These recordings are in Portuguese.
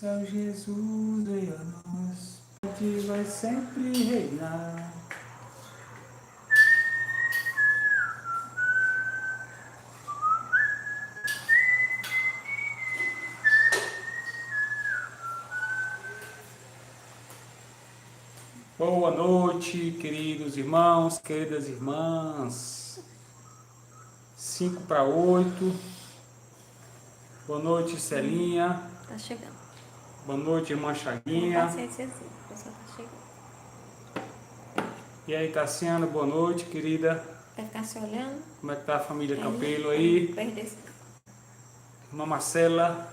céu Jesus veio a nós, que vai sempre reinar. Boa noite, queridos irmãos, queridas irmãs. 5 para 8. Boa noite, Celinha. Tá chegando. Boa noite, irmã Chaguinha. Paciência, sim. O pessoal tá chegando. E aí, Tassiana, boa noite, querida. Vai ficar se olhando? Como é que tá a família Campelo aí? Perder. Irmã Marcela,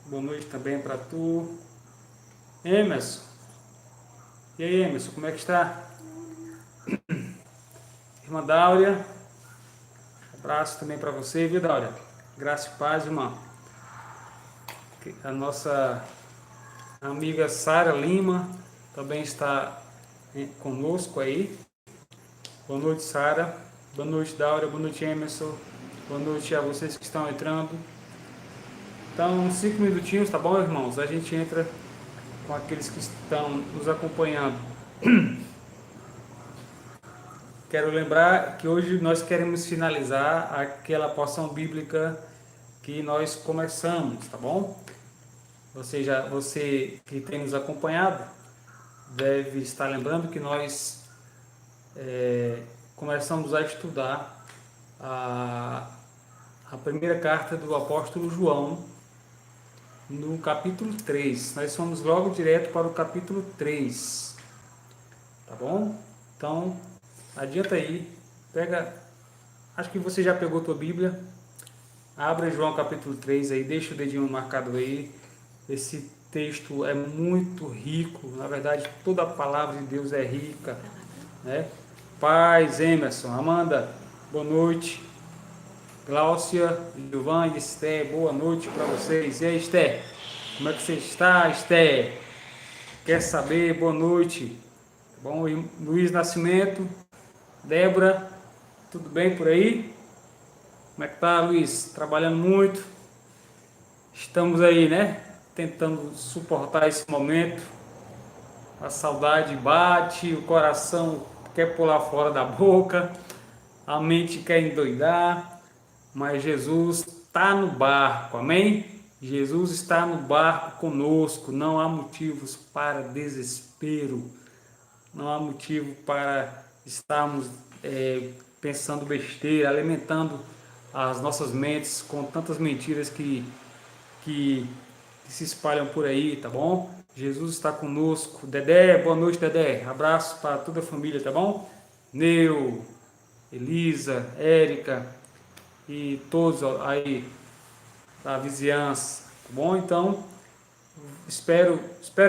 boa noite também para tu. Emerson. E aí, Emerson, como é que está? Irmã Dáurea, abraço também para você, viu, Dáurea? Graça e paz, irmã. A nossa amiga Sara Lima também está conosco aí. Boa noite, Sara. Boa noite, Dáurea. Boa noite, Emerson. Boa noite a vocês que estão entrando. Então, 5 minutinhos, tá bom, irmãos? A gente entra com aqueles que estão nos acompanhando. Quero lembrar que hoje nós queremos finalizar aquela porção bíblica que nós começamos, tá bom? Você que tem nos acompanhado deve estar lembrando que nós começamos a estudar a primeira carta do apóstolo João, no capítulo 3. Nós fomos logo direto para o capítulo 3, tá bom? Então, adianta aí, pega, acho que você já pegou a tua Bíblia, abre João capítulo 3 aí, deixa o dedinho marcado aí. Esse texto é muito rico, na verdade toda a palavra de Deus é rica, né? Paz, Emerson, Amanda, boa noite. Gláucia, Gilvan e Esté, boa noite para vocês. E aí, Esté, como é que você está, Esté? Quer saber? Boa noite. Bom, Luiz Nascimento, Débora, tudo bem por aí? Como é que tá, Luiz? Trabalhando muito. Estamos aí, né? Tentando suportar esse momento. A saudade bate, o coração quer pular fora da boca, a mente quer endoidar, mas Jesus está no barco, amém? Jesus está no barco conosco, não há motivos para desespero, não há motivo para estarmos pensando besteira, alimentando as nossas mentes com tantas mentiras que se espalham por aí, tá bom? Jesus está conosco. Dedé, boa noite, Dedé. Abraço para toda a família, tá bom? Neu, Elisa, Érica e todos aí da vizinhança, tá bom? Então, espero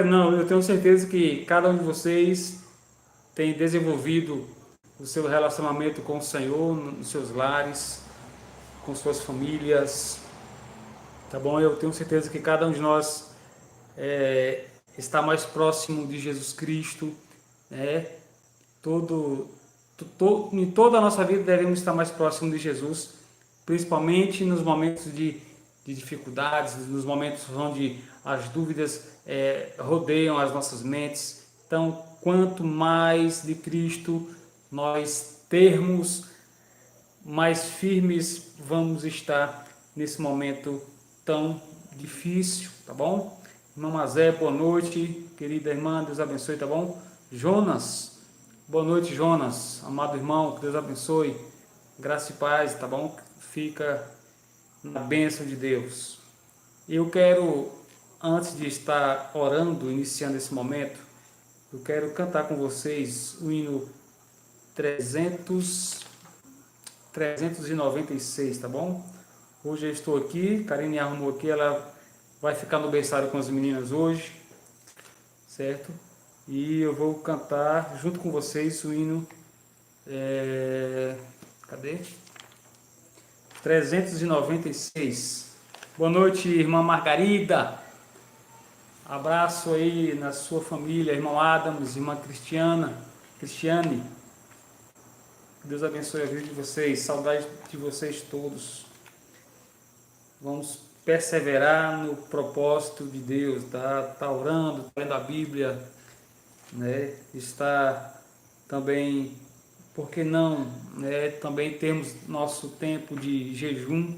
não, eu tenho certeza que cada um de vocês tem desenvolvido o seu relacionamento com o Senhor nos seus lares, com suas famílias, tá bom? Eu tenho certeza que cada um de nós está mais próximo de Jesus Cristo, né? Em toda a nossa vida devemos estar mais próximo de Jesus, principalmente nos momentos de dificuldades, nos momentos onde as dúvidas rodeiam as nossas mentes. Então, quanto mais de Cristo nós termos, mais firmes vamos estar nesse momento tão difícil, tá bom? Irmã Mazé, boa noite, querida irmã, Deus abençoe, tá bom? Jonas, boa noite, Jonas, amado irmão, que Deus abençoe, graça e paz, tá bom? Fica na bênção de Deus. Eu quero, antes de estar orando, iniciando esse momento, eu quero cantar com vocês o hino 396, tá bom? Hoje eu estou aqui, Karine arrumou aqui, ela vai ficar no berçário com as meninas hoje, certo? E eu vou cantar junto com vocês o hino, cadê? 396. Boa noite, irmã Margarida. Abraço aí na sua família, irmão Adams, irmã Cristiane. Deus abençoe a vida de vocês, saudade de vocês todos. Vamos perseverar no propósito de Deus, tá orando, tá lendo a Bíblia, né? Está também, por que não, né? Também temos nosso tempo de jejum,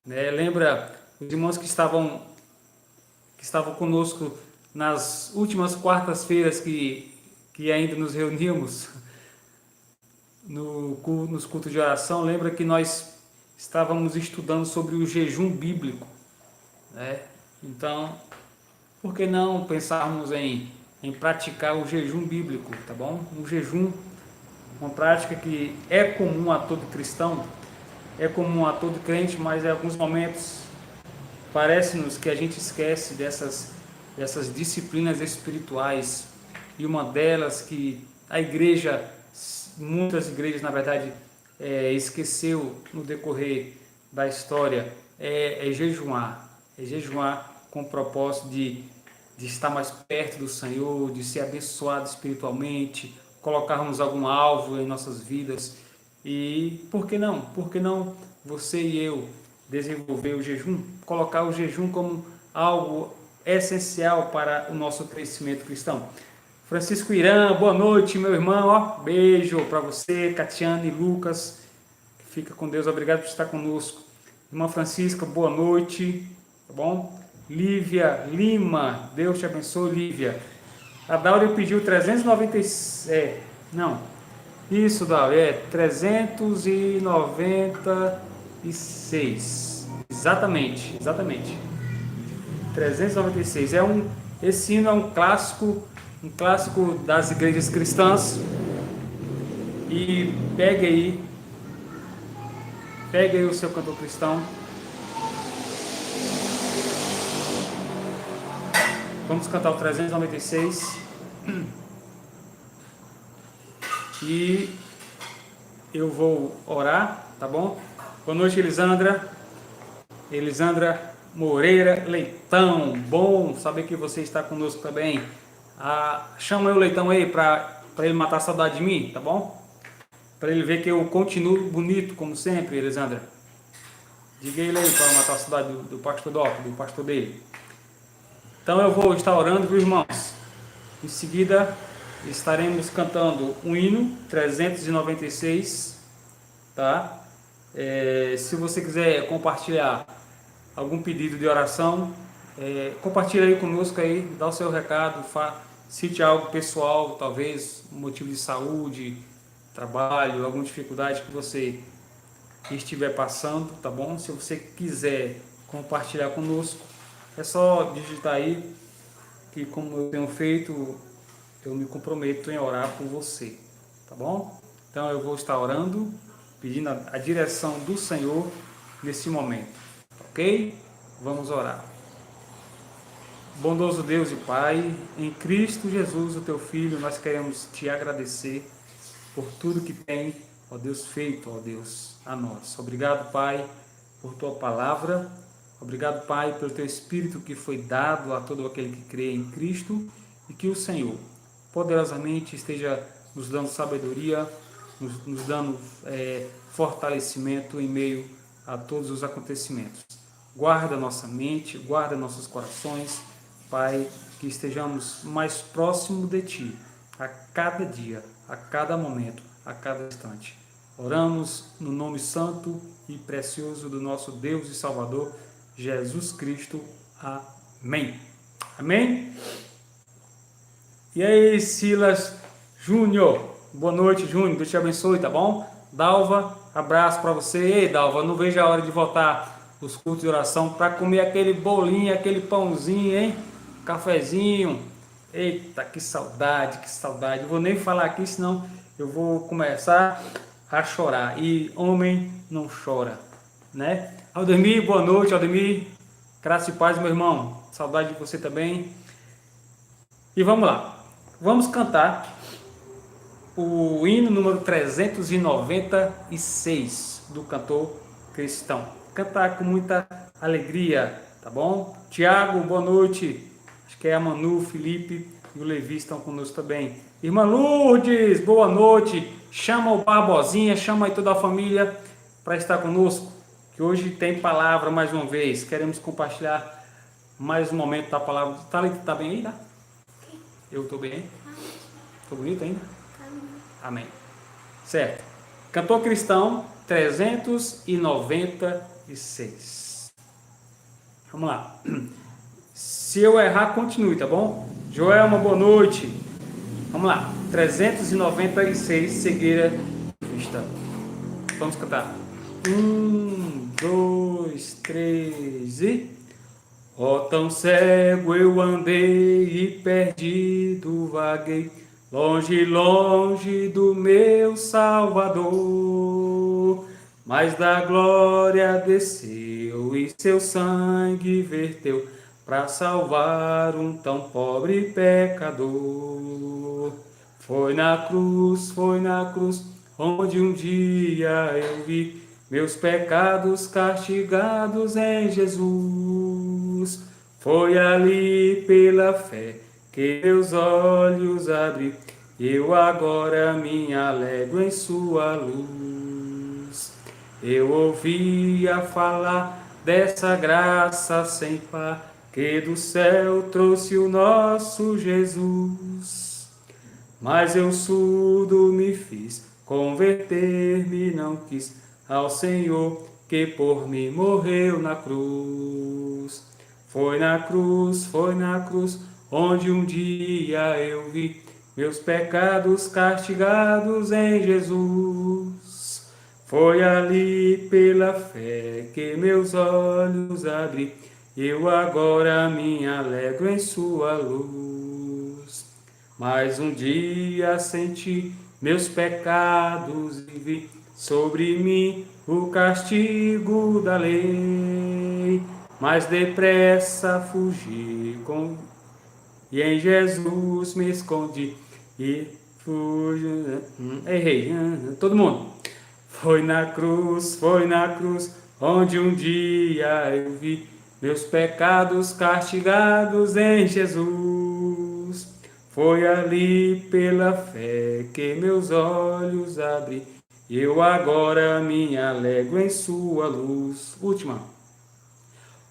né? Lembra os irmãos que estavam conosco nas últimas quartas-feiras que ainda nos reuníamos nos cultos de oração? Lembra que nós estávamos estudando sobre o jejum bíblico, né? Então, por que não pensarmos em praticar o jejum bíblico, tá bom? Um jejum, uma prática que é comum a todo cristão, é comum a todo crente, mas em alguns momentos parece-nos que a gente esquece dessas disciplinas espirituais, e uma delas que a igreja, muitas igrejas na verdade, esqueceu no decorrer da história, é jejuar com o propósito de estar mais perto do Senhor, de ser abençoado espiritualmente, colocarmos algum alvo em nossas vidas. E por que não? Por que não você e eu desenvolver o jejum, colocar o jejum como algo essencial para o nosso crescimento cristão? Francisco Irã, boa noite, meu irmão. Ó, beijo para você, Catiane, Lucas. Fica com Deus, obrigado por estar conosco. Irmã Francisca, boa noite, tá bom? Lívia Lima, Deus te abençoe, Lívia. A Dáurea pediu 396, não, isso, Dáurea, 396, exatamente, 396, esse hino é um clássico das igrejas cristãs, e pegue aí o seu cantor cristão. Vamos cantar o 396. E eu vou orar, tá bom? Boa noite, Elisandra. Elisandra Moreira Leitão. Bom saber que você está conosco também. Chama o Leitão aí para ele matar a saudade de mim, tá bom? Para ele ver que eu continuo bonito, como sempre, Elisandra. Diga ele aí para matar a saudade do pastor Doc, do pastor dele. Então eu vou estar orando, viu, irmãos? Em seguida estaremos cantando um hino 396, tá? Se você quiser compartilhar algum pedido de oração, compartilha aí conosco aí, dá o seu recado, cite algo pessoal, talvez um motivo de saúde, trabalho, alguma dificuldade que você estiver passando, tá bom? Se você quiser compartilhar conosco, é só digitar aí, que como eu tenho feito, eu me comprometo em orar por você, tá bom? Então eu vou estar orando, pedindo a direção do Senhor nesse momento, ok? Vamos orar. Bondoso Deus e Pai, em Cristo Jesus, o Teu Filho, nós queremos Te agradecer por tudo que tem, ó Deus, feito, ó Deus, a nós. Obrigado, Pai, por Tua palavra. Obrigado, Pai, pelo Teu Espírito que foi dado a todo aquele que crê em Cristo, e que o Senhor poderosamente esteja nos dando sabedoria, nos dando fortalecimento em meio a todos os acontecimentos. Guarda nossa mente, guarda nossos corações, Pai, que estejamos mais próximos de Ti, a cada dia, a cada momento, a cada instante. Oramos no nome santo e precioso do nosso Deus e Salvador, Jesus Cristo. Amém. Amém? E aí, Silas Júnior? Boa noite, Júnior. Deus te abençoe, tá bom? Dalva, abraço para você. Ei, Dalva, não vejo a hora de voltar os cultos de oração para comer aquele bolinho, aquele pãozinho, hein? Cafezinho. Eita, que saudade, que saudade. Não vou nem falar aqui, senão eu vou começar a chorar. E homem não chora, né? Aldemir, boa noite, Aldemir. Graça e paz, meu irmão. Saudade de você também. E vamos lá. Vamos cantar o hino número 396 do cantor cristão. Cantar com muita alegria, tá bom? Tiago, boa noite. Acho que é a Manu, Felipe e o Levi estão conosco também. Irmã Lourdes, boa noite. Chama o Barbosinha, chama aí toda a família para estar conosco. que hoje tem palavra mais uma vez. Queremos compartilhar mais um momento da palavra. Tá bem aí, tá? Eu estou bem? Estou bonito ainda? Amém. Certo. Cantor cristão 396. Vamos lá. Se eu errar, continue, tá bom? Joelma, boa noite. Vamos lá. 396, cegueira vista. Vamos cantar. 1, 2, 3 e... Ó, tão cego eu andei e perdido vaguei, longe, longe do meu Salvador. Mas da glória desceu e seu sangue verteu para salvar um tão pobre pecador. Foi na cruz, onde um dia eu vi meus pecados castigados em Jesus. Foi ali pela fé que meus olhos abri, eu agora me alegro em sua luz. Eu ouvia falar dessa graça sem par, que do céu trouxe o nosso Jesus. Mas eu surdo me fiz, converter-me não quis ao Senhor, que por mim morreu na cruz. Foi na cruz, onde um dia eu vi meus pecados castigados em Jesus. Foi ali pela fé que meus olhos abri, eu agora me alegro em sua luz. Mas um dia senti meus pecados e vi sobre mim o castigo da lei. Mas depressa fugi e em Jesus me escondi e fugi. Errei, todo mundo. Foi na cruz, onde um dia eu vi meus pecados castigados em Jesus. Foi ali pela fé que meus olhos abri, eu agora me alegro em sua luz. Última.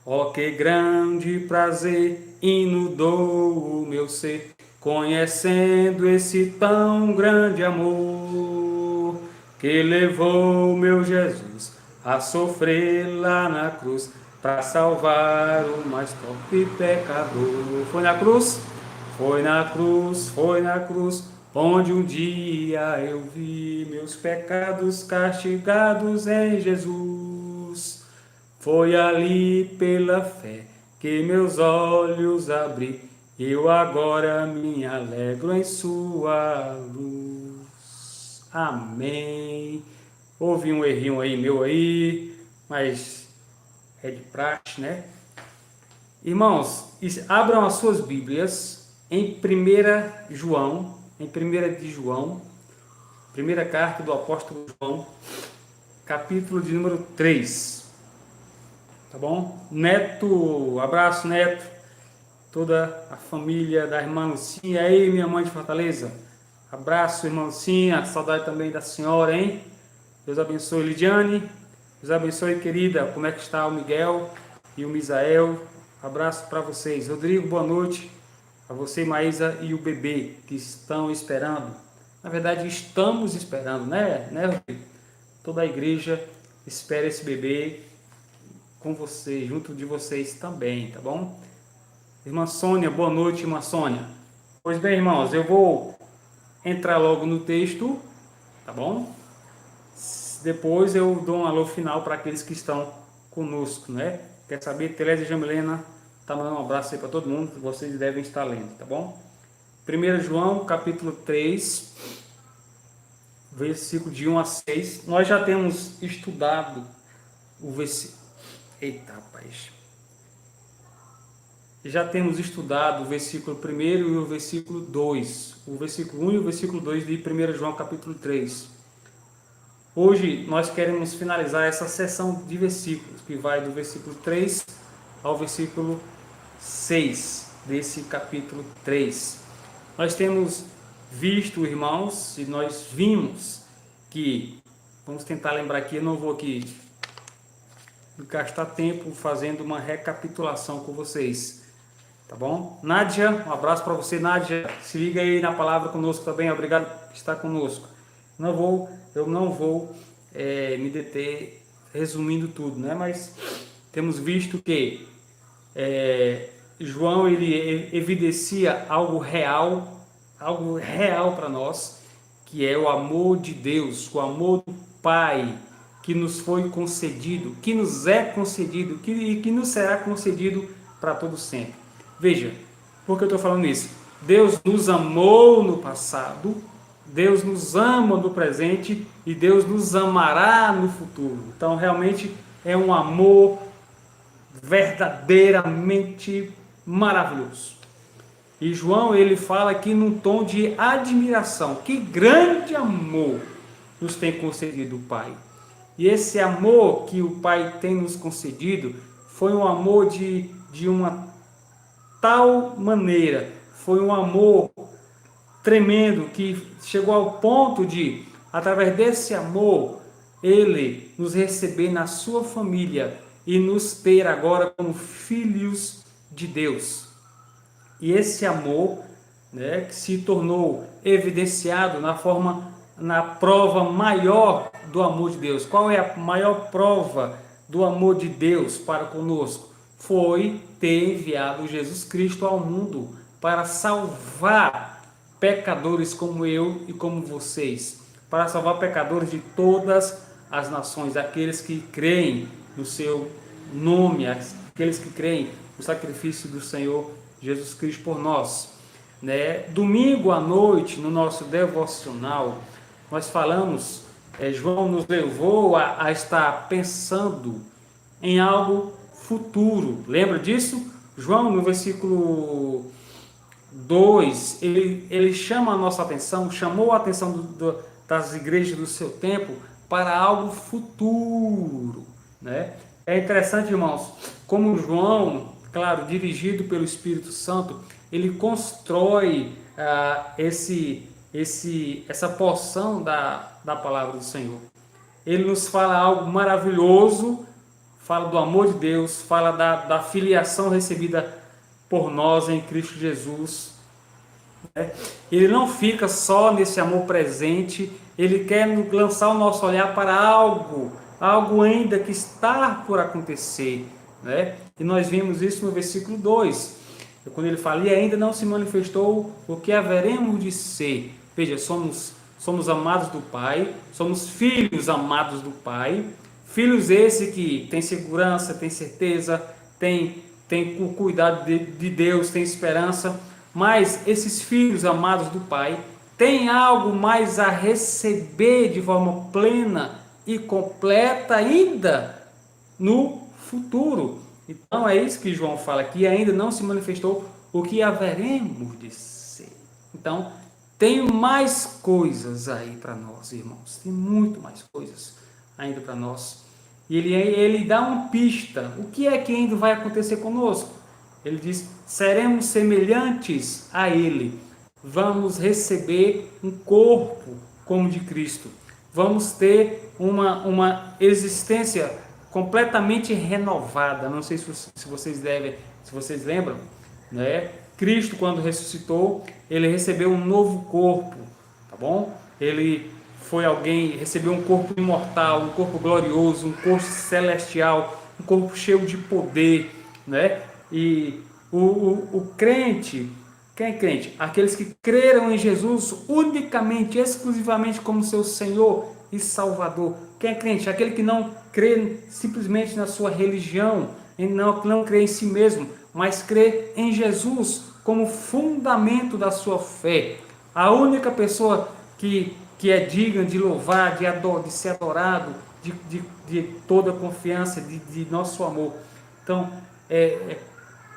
Ó, que grande prazer inundou o meu ser, conhecendo esse tão grande amor, que levou meu Jesus a sofrer lá na cruz, para salvar o mais pobre pecador. Foi na cruz? Foi na cruz, onde um dia eu vi meus pecados castigados em Jesus. Foi ali pela fé que meus olhos abri, eu agora me alegro em sua luz. Amém. Houve um errinho aí meu aí, mas é de praxe, né? Irmãos, abram as suas Bíblias em 1 João, primeira carta do apóstolo João, capítulo de número 3. Tá bom? Neto, abraço, Neto, toda a família da irmã Lucinha, aí, minha mãe de Fortaleza. Abraço, irmã Lucinha, saudade também da senhora, hein? Deus abençoe, Lidiane. Deus abençoe, querida. Como é que está o Miguel e o Misael? Abraço para vocês. Rodrigo, boa noite. A você, Maísa, e o bebê que estão esperando. Na verdade, estamos esperando, né, Rodrigo? Toda a igreja espera esse bebê com vocês, junto de vocês também, tá bom? Irmã Sônia, boa noite, irmã Sônia. Pois bem, irmãos, eu vou entrar logo no texto, tá bom? Depois eu dou um alô final para aqueles que estão conosco, né? Quer saber? Tereza e Jamilena, tá mandando um abraço aí para todo mundo, vocês devem estar lendo, tá bom? 1 João, capítulo 3, versículo de 1 a 6. Nós já temos estudado o versículo. Eita, rapaz. Já temos estudado o versículo 1 e o versículo 2. O versículo 1 e o versículo 2 de 1 João, capítulo 3. Hoje nós queremos finalizar essa sessão de versículos, que vai do versículo 3 ao versículo 6 desse capítulo 3. Nós temos visto, irmãos, e nós vimos que, vamos tentar lembrar aqui, eu não vou aqui gastar tempo fazendo uma recapitulação com vocês. Tá bom? Nádia, um abraço para você, Nádia. Se liga aí na palavra conosco também. Obrigado por estar conosco. Eu não vou me deter resumindo tudo, né? Mas temos visto que João ele evidencia algo real para nós, que é o amor de Deus, o amor do Pai que nos foi concedido, que nos é concedido e que nos será concedido para todo sempre. Veja, por que eu estou falando isso? Deus nos amou no passado, Deus nos ama no presente e Deus nos amará no futuro. Então, realmente é um amor verdadeiramente maravilhoso. E João, ele fala aqui num tom de admiração. Que grande amor nos tem concedido o Pai. E esse amor que o Pai tem nos concedido foi um amor de uma tal maneira, foi um amor tremendo que chegou ao ponto de, através desse amor, ele nos receber na sua família e nos ter agora como filhos de Deus. E esse amor, né, que se tornou evidenciado na prova maior do amor de Deus. Qual é a maior prova do amor de Deus para conosco? Foi ter enviado Jesus Cristo ao mundo para salvar pecadores como eu e como vocês, para salvar pecadores de todas as nações, aqueles que creem no seu nome, aqueles que creem no sacrifício do Senhor Jesus Cristo por nós. Domingo à noite, no nosso devocional, nós falamos, João nos levou a estar pensando em algo futuro. Lembra disso? João, no versículo 2, ele chama a nossa atenção, chamou a atenção das igrejas do seu tempo para algo futuro, né? É interessante, irmãos, como João, claro, dirigido pelo Espírito Santo, ele constrói essa porção da palavra do Senhor. Ele nos fala algo maravilhoso, fala do amor de Deus, fala da filiação recebida por nós em Cristo Jesus. Ele não fica só nesse amor presente, ele quer lançar o nosso olhar para algo ainda que está por acontecer. E nós vimos isso no versículo 2, quando ele fala, e ainda não se manifestou o que haveremos de ser. Veja, somos amados do Pai, somos filhos amados do Pai, filhos esse que tem segurança, tem certeza, tem o cuidado de Deus, tem esperança, mas esses filhos amados do Pai têm algo mais a receber de forma plena e completa ainda no futuro. Então é isso que João fala aqui, ainda não se manifestou o que haveremos de ser. Então tem mais coisas aí para nós, irmãos, tem muito mais coisas ainda para nós. E ele dá uma pista, o que é que ainda vai acontecer conosco? Ele diz, seremos semelhantes a ele, vamos receber um corpo como de Cristo, vamos ter uma existência completamente renovada. Não sei se vocês lembram, né? Cristo, quando ressuscitou, ele recebeu um novo corpo, tá bom? Ele recebeu um corpo imortal, um corpo glorioso, um corpo celestial, um corpo cheio de poder, né? E o crente, quem é crente? Aqueles que creram em Jesus unicamente, exclusivamente como seu Senhor e Salvador. Quem é crente? Aquele que não crê simplesmente na sua religião, não crê em si mesmo, mas crê em Jesus como fundamento da sua fé. A única pessoa que é digna de louvar, de ser adorado, de toda confiança, de nosso amor. Então,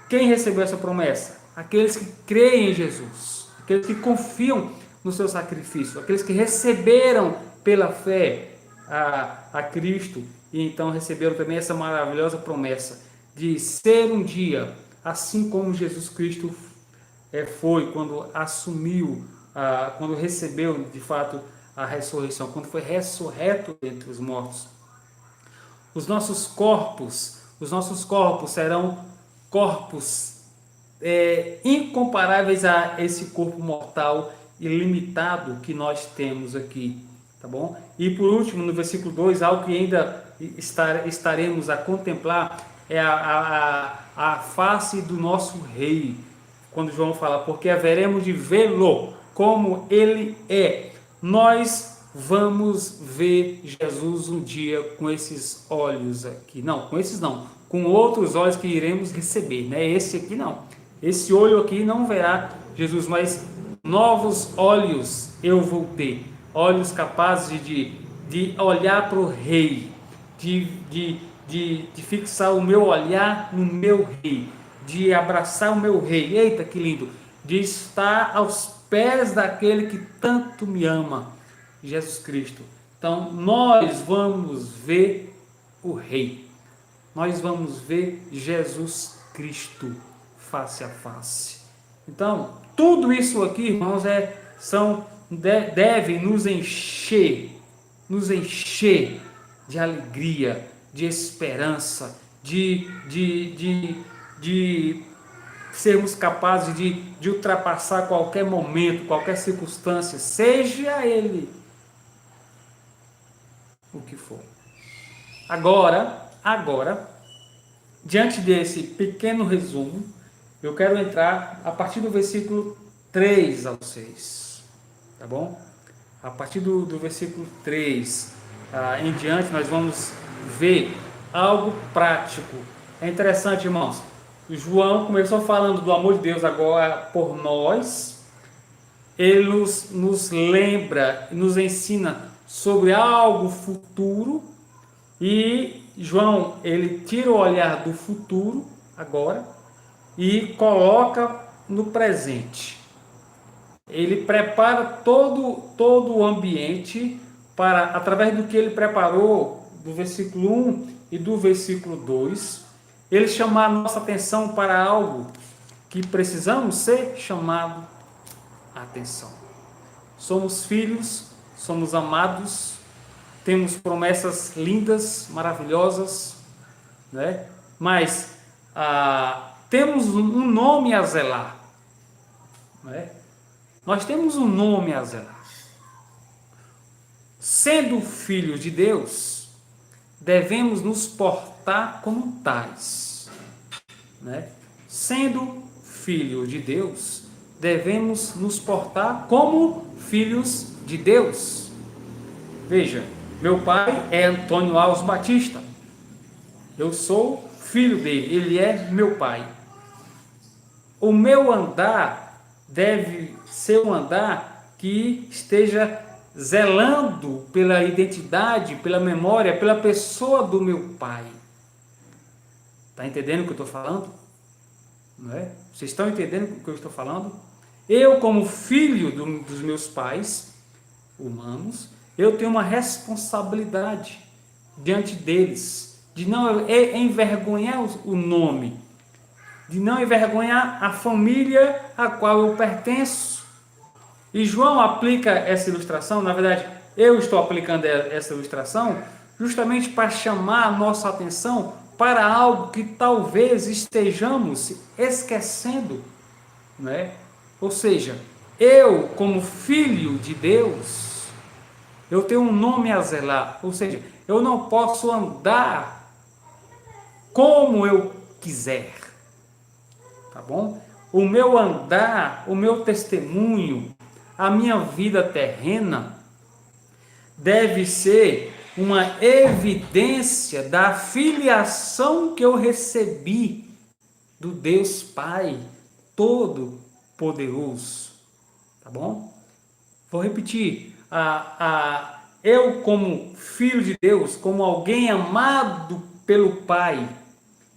quem recebeu essa promessa? Aqueles que creem em Jesus, aqueles que confiam no seu sacrifício, aqueles que receberam pela fé a Cristo e então receberam também essa maravilhosa promessa de ser um dia, assim como Jesus Cristo foi quando assumiu, quando recebeu de fato a ressurreição, quando foi ressurreto entre os mortos. Os nossos corpos serão corpos incomparáveis a esse corpo mortal e limitado que nós temos aqui, tá bom? E por último, no versículo 2, algo que ainda estaremos a contemplar é a face do nosso Rei, quando João fala, porque haveremos de vê-lo como ele é. Nós vamos ver Jesus um dia com esses olhos aqui. Não, com esses não. Com outros olhos que iremos receber, né? Esse aqui não. Esse olho aqui não verá Jesus, mas novos olhos eu vou ter. Olhos capazes de olhar para o Rei, de fixar o meu olhar no meu Rei, de abraçar o meu Rei. Eita, que lindo! De estar aos pés daquele que tanto me ama, Jesus Cristo. Então, nós vamos ver o Rei. Nós vamos ver Jesus Cristo face a face. Então, tudo isso aqui, irmãos, deve nos encher de alegria, de esperança, de sermos capazes de ultrapassar qualquer momento, qualquer circunstância, seja ele o que for. Agora, diante desse pequeno resumo, eu quero entrar a partir do versículo 3 ao 6, tá bom? A partir do versículo 3 em diante, nós vamos ver algo prático. É interessante, irmãos. João começou falando do amor de Deus agora por nós. Ele nos lembra, nos ensina sobre algo futuro. E João, ele tira o olhar do futuro agora e coloca no presente. Ele prepara todo o ambiente para, através do que ele preparou do versículo 1 e do versículo 2, ele chamar a nossa atenção para algo que precisamos ser chamado a atenção. Somos filhos, somos amados, temos promessas lindas, maravilhosas, né? Mas temos um nome a zelar, né? Nós temos um nome a zelar. Sendo filhos de Deus, devemos nos portar como tais, né? Sendo filhos de Deus, devemos nos portar como filhos de Deus. Veja, meu pai é Antônio Alves Batista. Eu sou filho dele, ele é meu pai. O meu andar deve ser um andar que esteja zelando pela identidade, pela memória, pela pessoa do meu pai. Está entendendo o que eu estou falando? Não é? Vocês estão entendendo o que eu estou falando? Eu, como filho dos meus pais humanos, eu tenho uma responsabilidade diante deles, de não envergonhar o nome, de não envergonhar a família a qual eu pertenço. E João aplica essa ilustração, na verdade, eu estou aplicando essa ilustração justamente para chamar a nossa atenção para algo que talvez estejamos esquecendo, né? Ou seja, eu, como filho de Deus, eu tenho um nome a zelar, ou seja, eu não posso andar como eu quiser, tá bom? O meu andar, o meu testemunho, a minha vida terrena deve ser uma evidência da filiação que eu recebi do Deus Pai Todo-Poderoso, tá bom? Vou repetir, eu como filho de Deus, como alguém amado pelo Pai,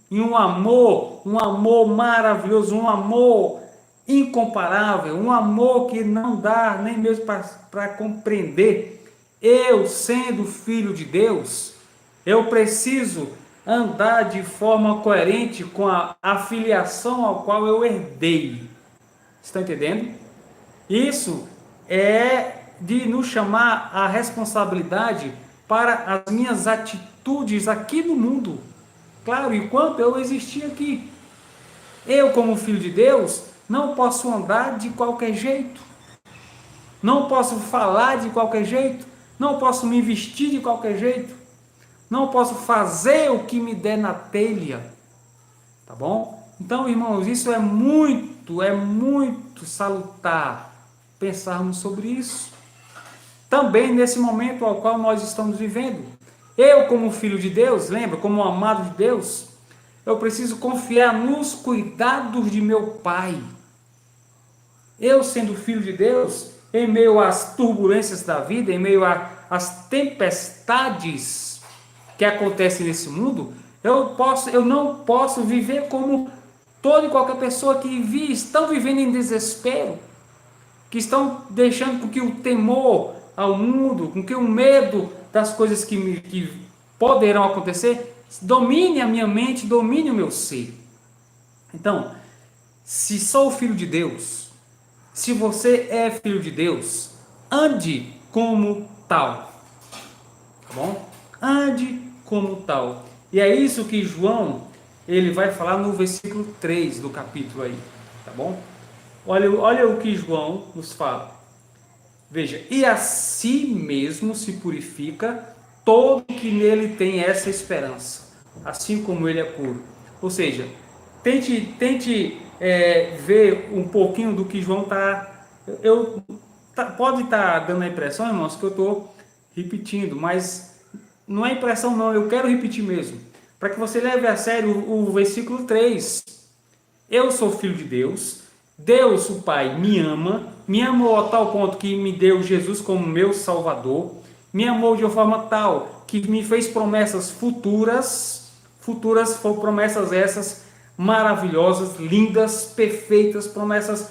em um amor maravilhoso, um amor incomparável, um amor que não dá nem mesmo para compreender. Eu, sendo filho de Deus, eu preciso andar de forma coerente com a filiação ao qual eu herdei. Está entendendo? Isso é de nos chamar a responsabilidade para as minhas atitudes aqui no mundo. Claro, enquanto eu existir aqui. Eu, como filho de Deus, não posso andar de qualquer jeito. Não posso falar de qualquer jeito. Não posso me vestir de qualquer jeito. Não posso fazer o que me der na telha. Tá bom? Então, irmãos, isso é muito salutar pensarmos sobre isso. Também nesse momento ao qual nós estamos vivendo. Eu, como filho de Deus, lembra, como amado de Deus, eu preciso confiar nos cuidados de meu Pai. Eu, sendo filho de Deus, em meio às turbulências da vida, em meio às tempestades que acontecem nesse mundo, eu não posso viver como toda e qualquer pessoa que estão vivendo em desespero, que estão deixando com que o temor ao mundo, com que o medo das coisas que poderão acontecer, domine a minha mente, domine o meu ser. Então, se sou filho de Deus, se você é filho de Deus, ande como tal. Tá bom? Ande como tal. E é isso que João, ele vai falar no versículo 3 do capítulo aí. Tá bom? Olha o que João nos fala. Veja, e a si mesmo se purifica todo que nele tem essa esperança, assim como ele é puro. Ou seja, tente ver um pouquinho do que João está... pode estar dando a impressão, irmãos, que eu estou repetindo, mas não é impressão não, eu quero repetir mesmo, para que você leve a sério o versículo 3. Eu sou filho de Deus, Deus, o Pai, me amou a tal ponto que me deu Jesus como meu Salvador, me amou de uma forma tal que me fez promessas futuras foram promessas essas maravilhosas, lindas, perfeitas, promessas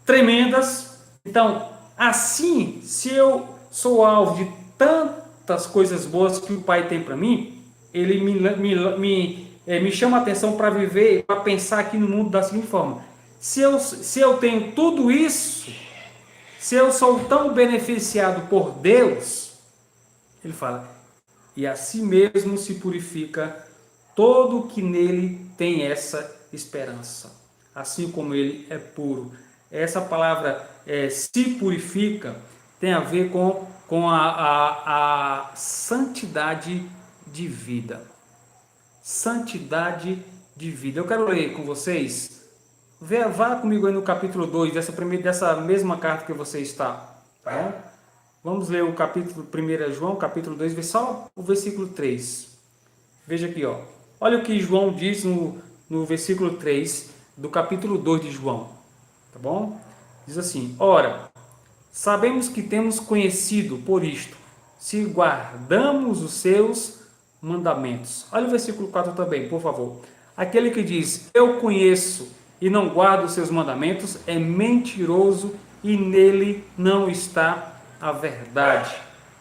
tremendas. Então, assim, se eu sou alvo de tantas coisas boas que o Pai tem para mim, ele me chama a atenção para viver, para pensar aqui no mundo da seguinte forma: se eu tenho tudo isso, se eu sou tão beneficiado por Deus, ele fala, e a si mesmo se purifica todo que nele tem essa esperança, assim como ele é puro. Essa palavra se purifica tem a ver com a santidade de vida. Santidade de vida. Eu quero ler com vocês. Vá comigo aí no capítulo 2 dessa mesma carta que você está. Tá bom? Vamos ler o capítulo 1 João, capítulo 2, só o versículo 3. Veja aqui, ó. Olha o que João diz no versículo 3 do capítulo 2 de João. Tá bom? Diz assim: ora, sabemos que temos conhecido por isto, se guardamos os seus mandamentos. Olha o versículo 4 também, por favor. Aquele que diz, eu conheço e não guarda os seus mandamentos, é mentiroso e nele não está a verdade.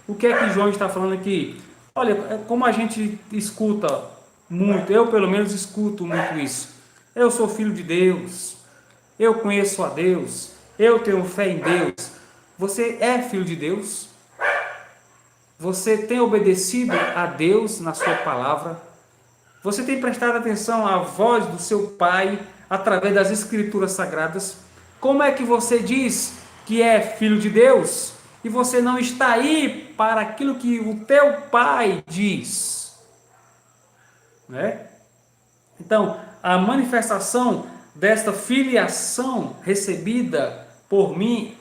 O que é que João está falando aqui? Olha, como a gente escuta muito, eu pelo menos escuto muito isso. Eu sou filho de Deus, eu conheço a Deus, eu tenho fé em Deus. Você é filho de Deus? Você tem obedecido a Deus na sua palavra? Você tem prestado atenção à voz do seu Pai através das Escrituras Sagradas? Como é que você diz que é filho de Deus e você não está aí para aquilo que o teu Pai diz? Né? Então, a manifestação desta filiação recebida por mim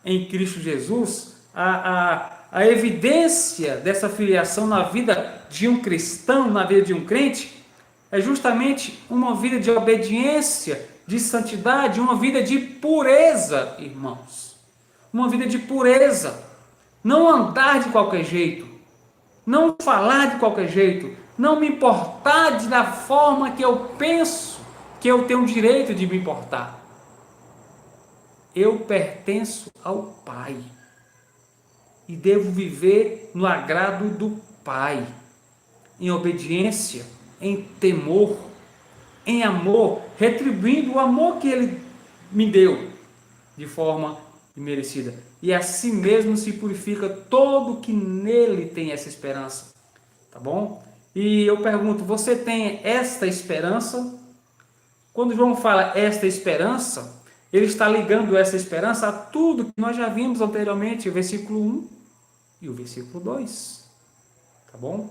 em Cristo Jesus, a evidência dessa filiação na vida de um cristão, na vida de um crente, é justamente uma vida de obediência, de santidade, uma vida de pureza, irmãos. Uma vida de pureza. Não andar de qualquer jeito, não falar de qualquer jeito, não me importar da forma que eu penso que eu tenho o direito de me importar. Eu pertenço ao Pai e devo viver no agrado do Pai, em obediência, em temor, em amor, retribuindo o amor que Ele me deu de forma e merecida. E a si mesmo se purifica todo que nele tem essa esperança. Tá bom? E eu pergunto, você tem esta esperança? Quando João fala esta esperança, ele está ligando essa esperança a tudo que nós já vimos anteriormente, o versículo 1 e o versículo 2. Tá bom?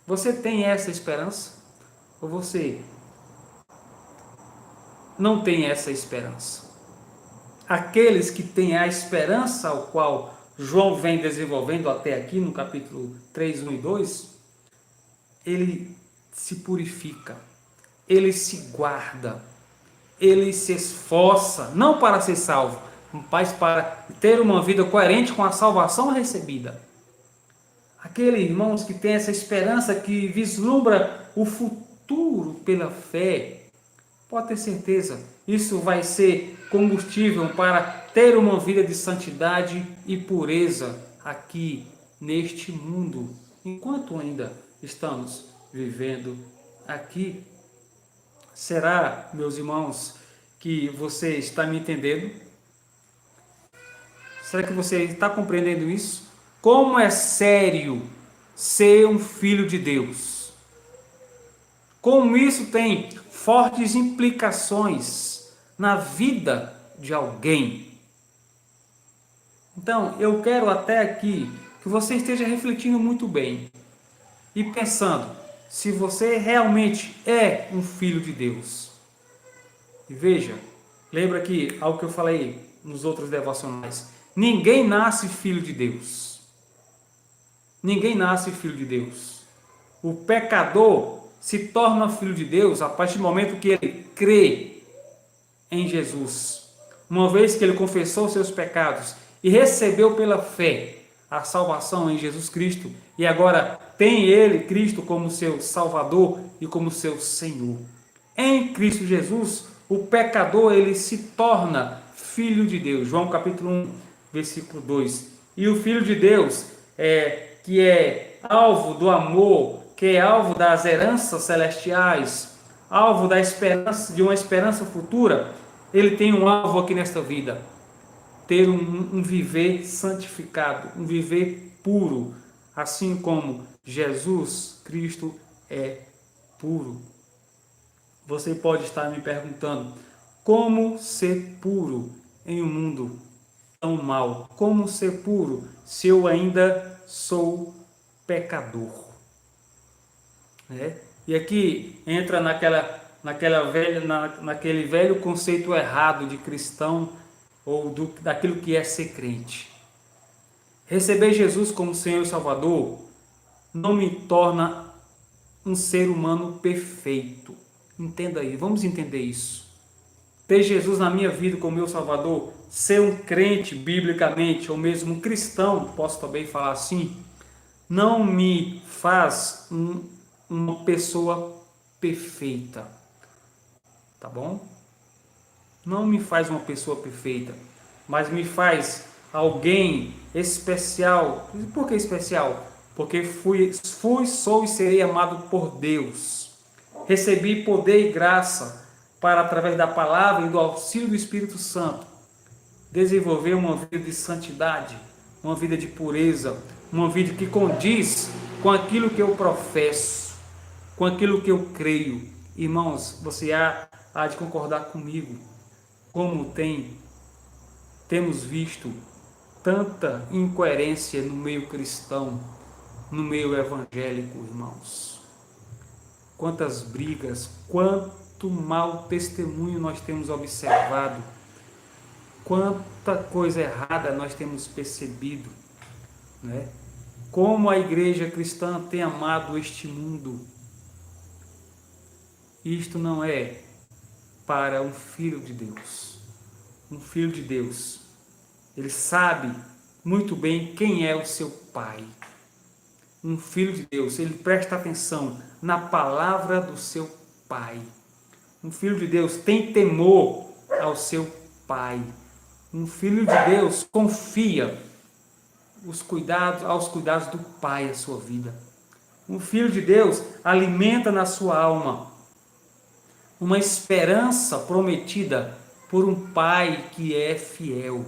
Você tem essa esperança? Ou você não tem essa esperança? Aqueles que têm a esperança ao qual João vem desenvolvendo até aqui no capítulo 3, 1 e 2, ele se purifica, ele se guarda, ele se esforça, não para ser salvo, mas para ter uma vida coerente com a salvação recebida. Aqueles irmãos que têm essa esperança, que vislumbra o futuro pela fé, pode ter certeza, isso vai ser combustível para ter uma vida de santidade e pureza aqui neste mundo, enquanto ainda estamos vivendo aqui. Será, meus irmãos, que você está me entendendo? Será que você está compreendendo isso? Como é sério ser um filho de Deus? Como isso tem fortes implicações na vida de alguém? Então, eu quero até aqui que você esteja refletindo muito bem e pensando se você realmente é um filho de Deus. E veja, lembra que algo que eu falei nos outros devocionais, ninguém nasce filho de Deus. Ninguém nasce filho de Deus. O pecador se torna filho de Deus a partir do momento que ele crê em Jesus. Uma vez que ele confessou seus pecados e recebeu pela fé a salvação em Jesus Cristo, e agora tem ele, Cristo, como seu Salvador e como seu Senhor. Em Cristo Jesus, o pecador ele se torna filho de Deus. João capítulo 1, versículo 2. E o filho de Deus, que é alvo do amor, que é alvo das heranças celestiais, alvo da esperança, de uma esperança futura, ele tem um alvo aqui nesta vida: ter um viver santificado, um viver puro, assim como Jesus Cristo é puro. Você pode estar me perguntando, como ser puro em um mundo tão mau? Como ser puro se eu ainda sou pecador? E aqui entra naquele velho conceito errado de cristão, ou daquilo que é ser crente. Receber Jesus como Senhor e Salvador não me torna um ser humano perfeito. Entenda aí, vamos entender isso. Ter Jesus na minha vida como meu Salvador, ser um crente biblicamente, ou mesmo um cristão, posso também falar assim, não me faz uma pessoa perfeita. Tá bom? Não me faz uma pessoa perfeita, mas me faz alguém especial. Por que especial? Porque sou e serei amado por Deus. Recebi poder e graça para, através da palavra e do auxílio do Espírito Santo, desenvolver uma vida de santidade, uma vida de pureza, uma vida que condiz com aquilo que eu professo, com aquilo que eu creio. Irmãos, você há de concordar comigo, como temos visto tanta incoerência no meio cristão, no meio evangélico, irmãos. Quantas brigas, quanto mau testemunho nós temos observado, quanta coisa errada nós temos percebido, né? Como a igreja cristã tem amado este mundo. Isto não é para um filho de Deus. Um filho de Deus, ele sabe muito bem quem é o seu pai. Um filho de Deus, ele presta atenção na palavra do seu pai. Um filho de Deus tem temor ao seu pai. Um filho de Deus confia aos cuidados do pai a sua vida. Um filho de Deus alimenta na sua alma uma esperança prometida por um pai que é fiel.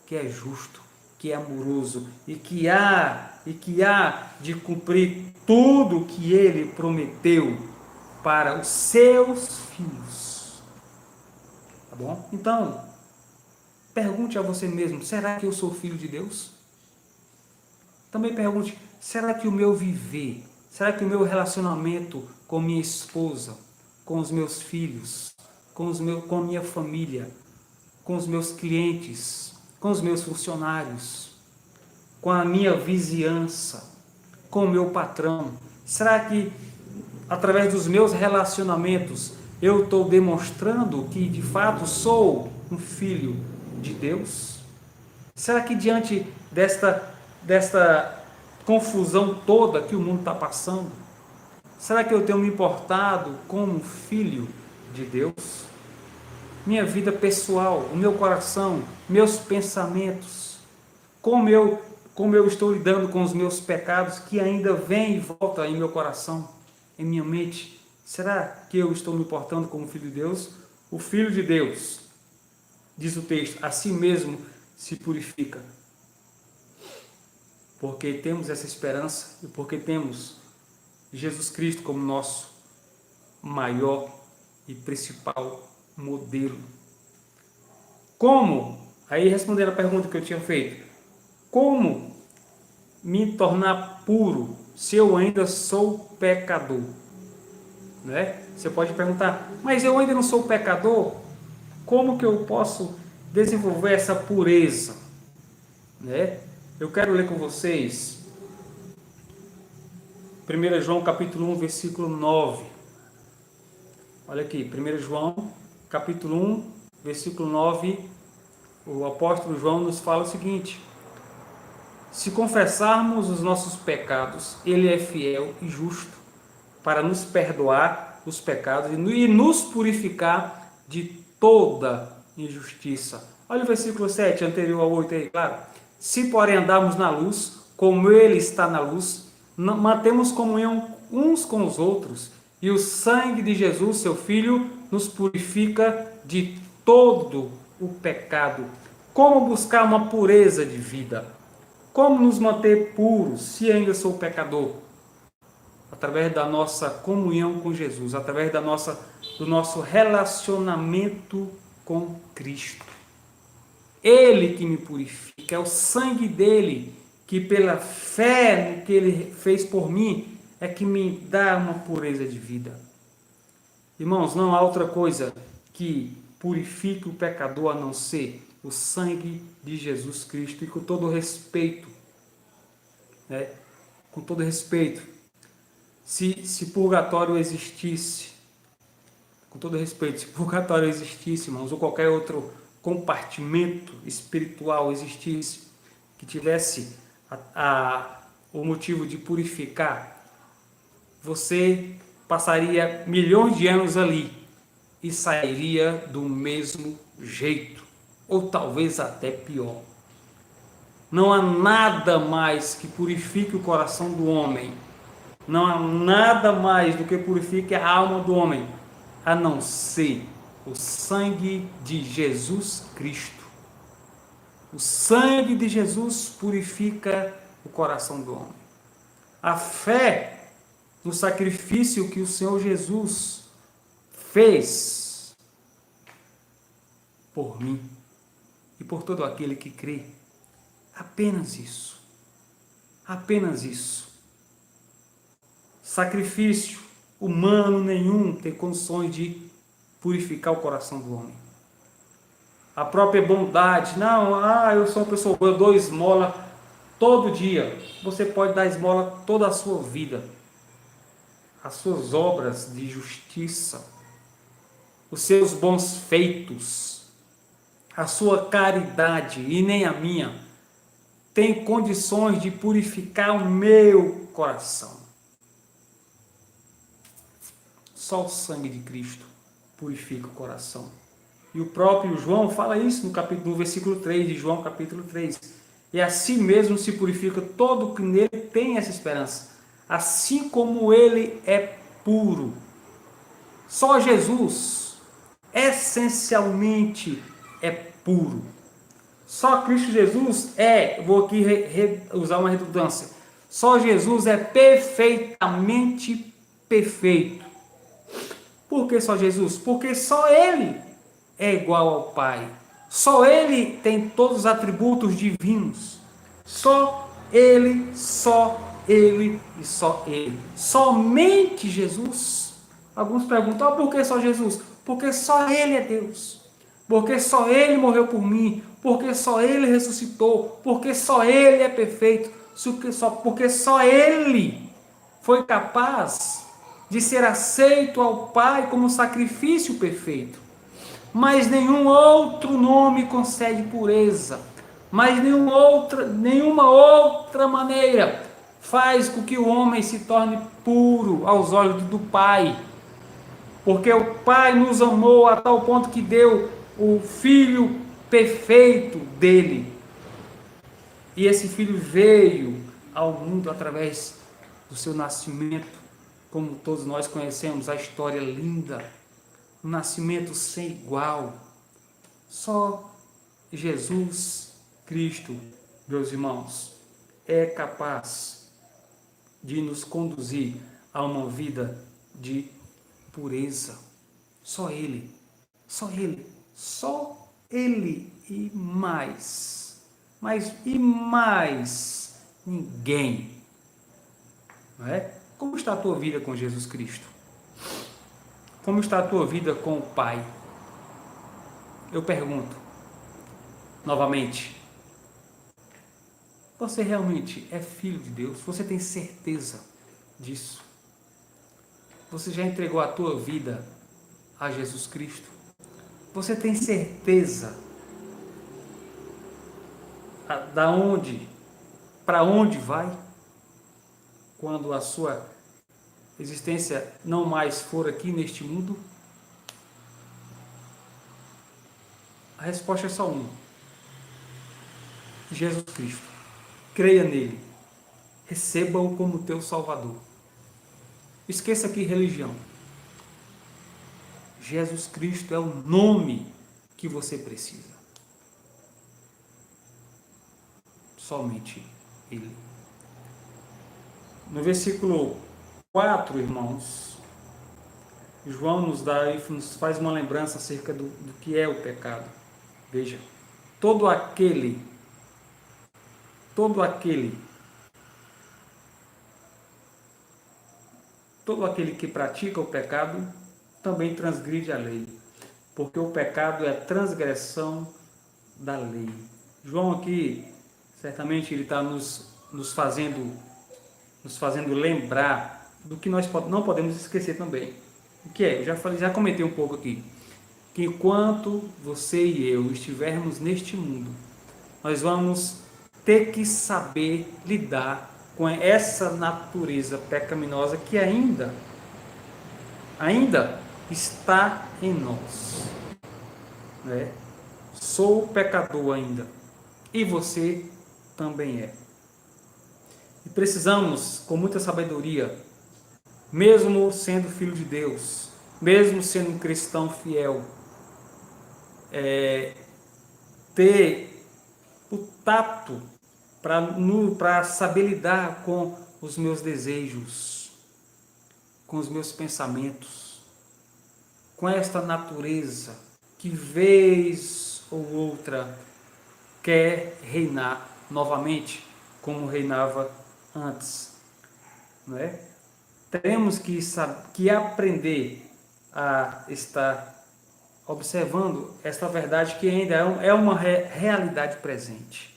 que é justo, que é amoroso e que há de cumprir tudo o que ele prometeu para os seus filhos. Tá bom? Então, pergunte a você mesmo, será que eu sou filho de Deus? Também pergunte, será que o meu viver, será que o meu relacionamento com minha esposa, com os meus filhos, com a minha família, com os meus clientes, com os meus funcionários, com a minha vizinhança, com o meu patrão, será que através dos meus relacionamentos eu estou demonstrando que de fato sou um filho de Deus? Será que diante desta confusão toda que o mundo está passando, será que eu tenho me importado como filho de Deus? Minha vida pessoal, o meu coração, meus pensamentos, como eu estou lidando com os meus pecados que ainda vêm e voltam em meu coração, em minha mente? Será que eu estou me portando como filho de Deus? O filho de Deus, diz o texto, a si mesmo se purifica. Porque temos essa esperança e porque temos Jesus Cristo como nosso maior e principal modelo. Como? Aí respondendo a pergunta que eu tinha feito. Como me tornar puro se eu ainda sou pecador? Né? Você pode perguntar, mas eu ainda não sou pecador? Como que eu posso desenvolver essa pureza? Né? Eu quero ler com vocês 1 João capítulo 1, versículo 9. Olha aqui, 1 João capítulo 1, versículo 9, o apóstolo João nos fala o seguinte: se confessarmos os nossos pecados, ele é fiel e justo para nos perdoar os pecados e nos purificar de toda injustiça. Olha o versículo 7, anterior ao 8 aí, claro. Se porém andarmos na luz, como ele está na luz, mantemos comunhão uns com os outros, e o sangue de Jesus, seu Filho, nos purifica de todo o pecado. Como buscar uma pureza de vida? Como nos manter puros se ainda sou pecador? Através da nossa comunhão com Jesus, através do nosso relacionamento com Cristo. Ele que me purifica, é o sangue dele que pela fé no que ele fez por mim é que me dá uma pureza de vida. Irmãos, não há outra coisa que purifique o pecador a não ser o sangue de Jesus Cristo. E com todo respeito, com todo respeito, se purgatório existisse, com todo respeito, se purgatório existisse, irmãos, ou qualquer outro compartimento espiritual existisse, que tivesse o motivo de purificar, você passaria milhões de anos ali e sairia do mesmo jeito, ou talvez até pior. Não há nada mais que purifique o coração do homem, não há nada mais do que purifique a alma do homem, a não ser o sangue de Jesus Cristo. O sangue de Jesus purifica o coração do homem. A fé no sacrifício que o Senhor Jesus fez por mim e por todo aquele que crê. Apenas isso. Apenas isso. Sacrifício humano nenhum tem condições de purificar o coração do homem. A própria bondade, eu sou uma pessoa boa, eu dou esmola todo dia. Você pode dar esmola toda a sua vida. As suas obras de justiça, os seus bons feitos, a sua caridade e nem a minha tem condições de purificar o meu coração. Só o sangue de Cristo purifica o coração. E o próprio João fala isso no versículo 3 de João capítulo 3. E assim mesmo se purifica todo o que nele tem essa esperança, assim como ele é puro. Só Jesus, essencialmente, é puro. Só Cristo Jesus vou aqui usar uma redundância, só Jesus é perfeitamente perfeito. Por que só Jesus? Porque só Ele é igual ao Pai. Só Ele tem todos os atributos divinos. Só Ele e só Ele. Somente Jesus. Alguns perguntam, por que só Jesus? Porque só Ele é Deus. Porque só Ele morreu por mim. Porque só Ele ressuscitou. Porque só Ele é perfeito. Porque só Ele foi capaz de ser aceito ao Pai como sacrifício perfeito. Mas nenhum outro nome concede pureza. Mas nenhuma outra maneira faz com que o homem se torne puro aos olhos do Pai. Porque o Pai nos amou a tal ponto que deu o Filho perfeito dele. E esse Filho veio ao mundo através do seu nascimento, como todos nós conhecemos, a história linda, um nascimento sem igual. Só Jesus Cristo, meus irmãos, é capaz de nos conduzir a uma vida de pureza. Só Ele, só Ele, só Ele e mais ninguém. Não é? Como está a tua vida com Jesus Cristo? Como está a tua vida com o Pai? Eu pergunto, novamente, você realmente é filho de Deus? Você tem certeza disso? Você já entregou a tua vida a Jesus Cristo? Você tem certeza para onde vai? Quando a sua existência não mais for aqui neste mundo? A resposta é só uma: Jesus Cristo. Creia nele, receba-o como teu Salvador. Esqueça aqui religião. Jesus Cristo é o nome que você precisa. Somente Ele. No versículo 4, irmãos, João nos faz uma lembrança acerca do que é o pecado. Veja, todo aquele que pratica o pecado também transgride a lei, porque o pecado é a transgressão da lei. João aqui, certamente ele está nos fazendo lembrar do que nós não podemos esquecer também. O que é? Eu já comentei um pouco aqui, que enquanto você e eu estivermos neste mundo, nós vamos ter que saber lidar com essa natureza pecaminosa que ainda está em nós. Né? Sou pecador ainda. E você também é. E precisamos, com muita sabedoria, mesmo sendo filho de Deus, mesmo sendo um cristão fiel, ter o tato para saber lidar com os meus desejos, com os meus pensamentos, com esta natureza que vez ou outra quer reinar novamente como reinava antes. Não é? Temos que aprender a estar observando esta verdade que ainda é uma realidade presente.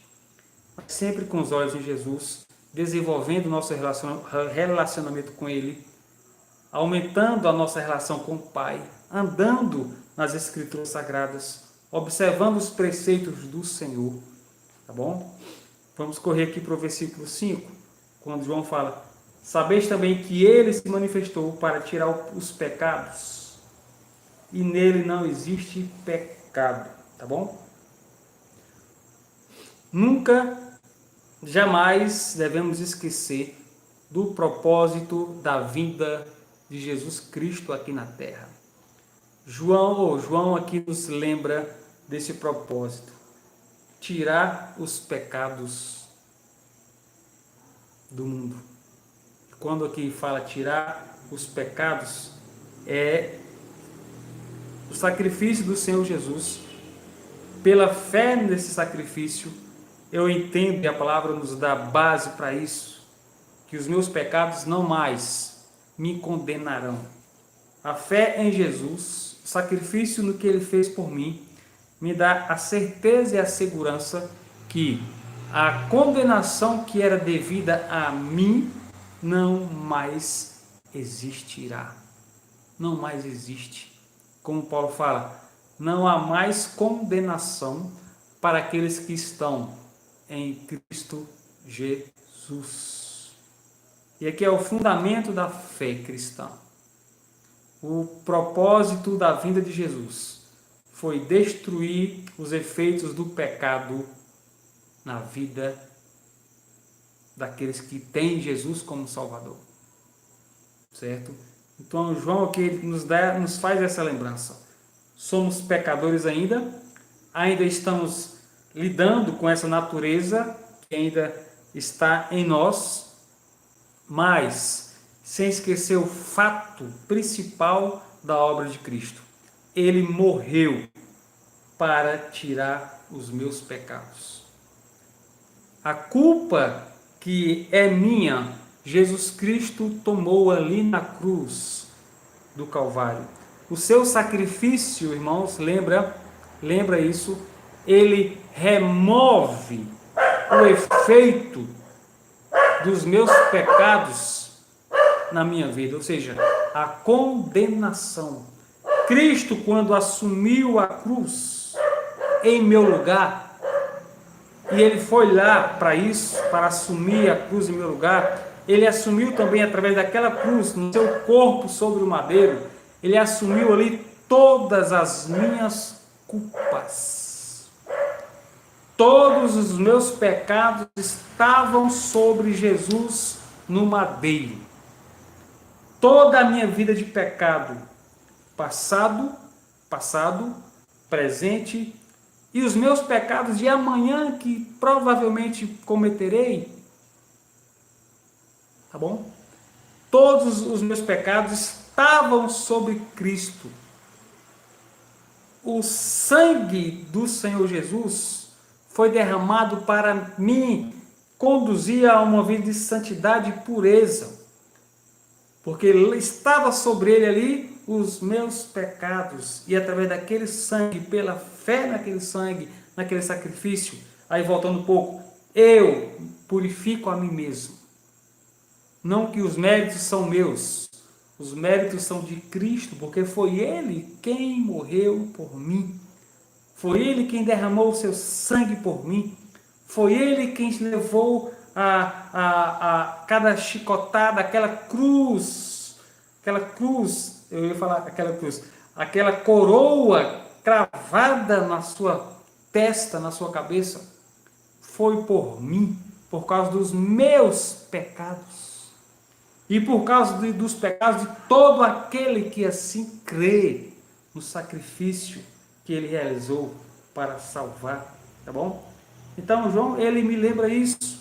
Sempre com os olhos em Jesus, desenvolvendo nosso relacionamento com Ele, aumentando a nossa relação com o Pai, andando nas Escrituras Sagradas, observando os preceitos do Senhor. Tá bom? Vamos correr aqui para o versículo 5, quando João fala: sabeis também que Ele se manifestou para tirar os pecados, e nele não existe pecado. Tá bom? Nunca, jamais devemos esquecer do propósito da vinda de Jesus Cristo aqui na Terra. João aqui nos lembra desse propósito. tirar os pecados do mundo. Quando aqui fala tirar os pecados, é o sacrifício do Senhor Jesus. Pela fé nesse sacrifício, eu entendo que a palavra nos dá base para isso, que os meus pecados não mais me condenarão. A fé em Jesus, o sacrifício no que Ele fez por mim, me dá a certeza e a segurança que a condenação que era devida a mim não mais existirá. Não mais existe. Como Paulo fala, não há mais condenação para aqueles que estão em Cristo Jesus. E aqui é o fundamento da fé cristã. O propósito da vinda de Jesus foi destruir os efeitos do pecado na vida daqueles que têm Jesus como Salvador. Certo? Então, João aqui nos faz essa lembrança. Somos pecadores ainda estamos lidando com essa natureza que ainda está em nós, mas sem esquecer o fato principal da obra de Cristo. Ele morreu para tirar os meus pecados. A culpa que é minha, Jesus Cristo tomou ali na cruz do Calvário. O seu sacrifício, irmãos, lembra isso, ele remove o efeito dos meus pecados na minha vida, ou seja, a condenação. Cristo, quando assumiu a cruz em meu lugar, e ele foi lá para isso, para assumir a cruz em meu lugar, ele assumiu também através daquela cruz, no seu corpo sobre o madeiro, ele assumiu ali todas as minhas culpas. Todos os meus pecados estavam sobre Jesus no madeiro. Toda a minha vida de pecado, passado, presente, e os meus pecados de amanhã que provavelmente cometerei, tá bom? Todos os meus pecados estavam sobre Cristo. O sangue do Senhor Jesus foi derramado para me conduzir a uma vida de santidade e pureza, porque estava sobre ele ali os meus pecados, e através daquele sangue, pela fé naquele sangue, naquele sacrifício, aí voltando um pouco, eu purifico a mim mesmo. Não que os méritos são meus, os méritos são de Cristo, porque foi Ele quem morreu por mim, foi Ele quem derramou o seu sangue por mim, foi Ele quem levou a cada chicotada, aquela cruz, eu ia falar aquela cruz, aquela coroa cravada na sua testa, na sua cabeça, foi por mim, por causa dos meus pecados. E por causa dos pecados de todo aquele que assim crê no sacrifício que ele realizou para salvar, tá bom? Então, João, ele me lembra isso.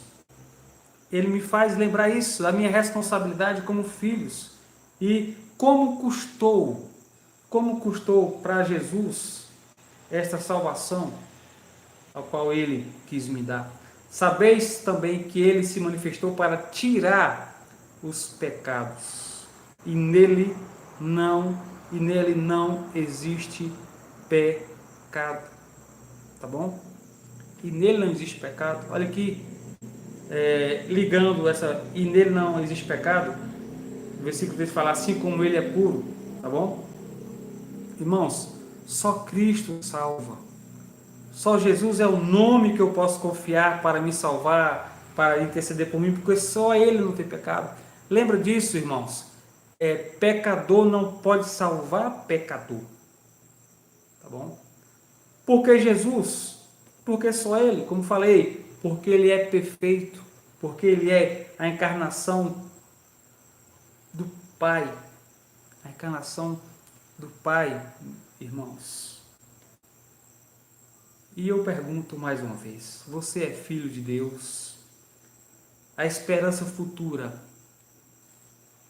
Ele me faz lembrar isso, da minha responsabilidade como filhos. E como custou para Jesus esta salvação a qual ele quis me dar. Sabeis também que ele se manifestou para tirar os pecados, e nele não existe pecado, tá bom? E nele não existe pecado. Olha aqui, ligando essa, e nele não existe pecado, o versículo 3 fala, assim como ele é puro, tá bom? Irmãos, só Cristo salva. Só Jesus é o nome que eu posso confiar para me salvar, para interceder por mim, porque só Ele não tem pecado. Lembra disso, irmãos? Pecador não pode salvar pecador. Tá bom? Porque Jesus? Porque só Ele, como falei, porque Ele é perfeito, porque Ele é a encarnação do Pai. A encarnação do Pai, irmãos. E eu pergunto mais uma vez, você é filho de Deus? A esperança futura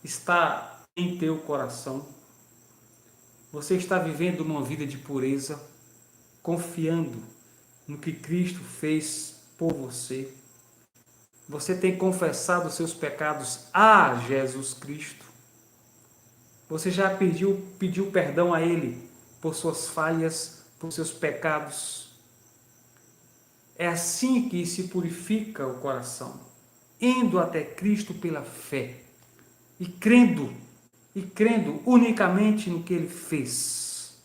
está em teu coração? Você está vivendo uma vida de pureza, confiando no que Cristo fez por você? Você tem confessado os seus pecados a Jesus Cristo? Você já pediu perdão a Ele por suas falhas, por seus pecados? É assim que se purifica o coração, indo até Cristo pela fé e crendo unicamente no que Ele fez.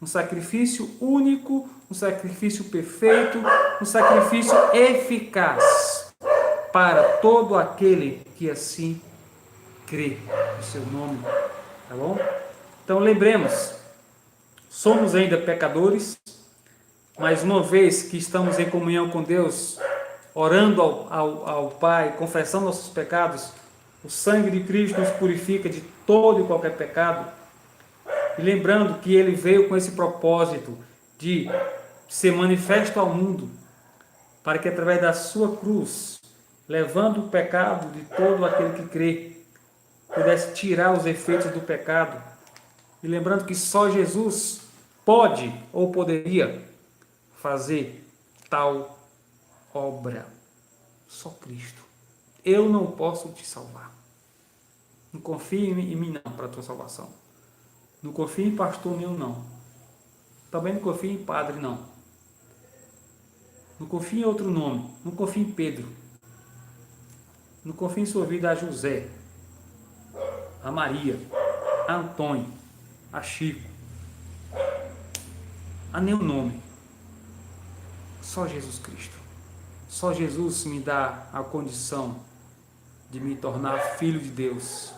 Um sacrifício único, um sacrifício perfeito, um sacrifício eficaz para todo aquele que assim crê no seu nome, tá bom? Então lembremos, somos ainda pecadores, mas uma vez que estamos em comunhão com Deus, orando ao Pai, confessando nossos pecados, o sangue de Cristo nos purifica de todo e qualquer pecado. E lembrando que Ele veio com esse propósito de ser manifesto ao mundo, para que através da sua cruz, levando o pecado de todo aquele que crê, pudesse tirar os efeitos do pecado. E lembrando que só Jesus pode ou poderia fazer tal obra. Só Cristo. Eu não posso te salvar. Não confie em mim não para a tua salvação. Não confie em pastor nenhum não. Também não confie em padre não. Não confie em outro nome. Não confie em Pedro. Não confie em sua vida a José, a Maria, a Antônio, a Chico, a nenhum nome. Só Jesus Cristo. Só Jesus me dá a condição de me tornar filho de Deus.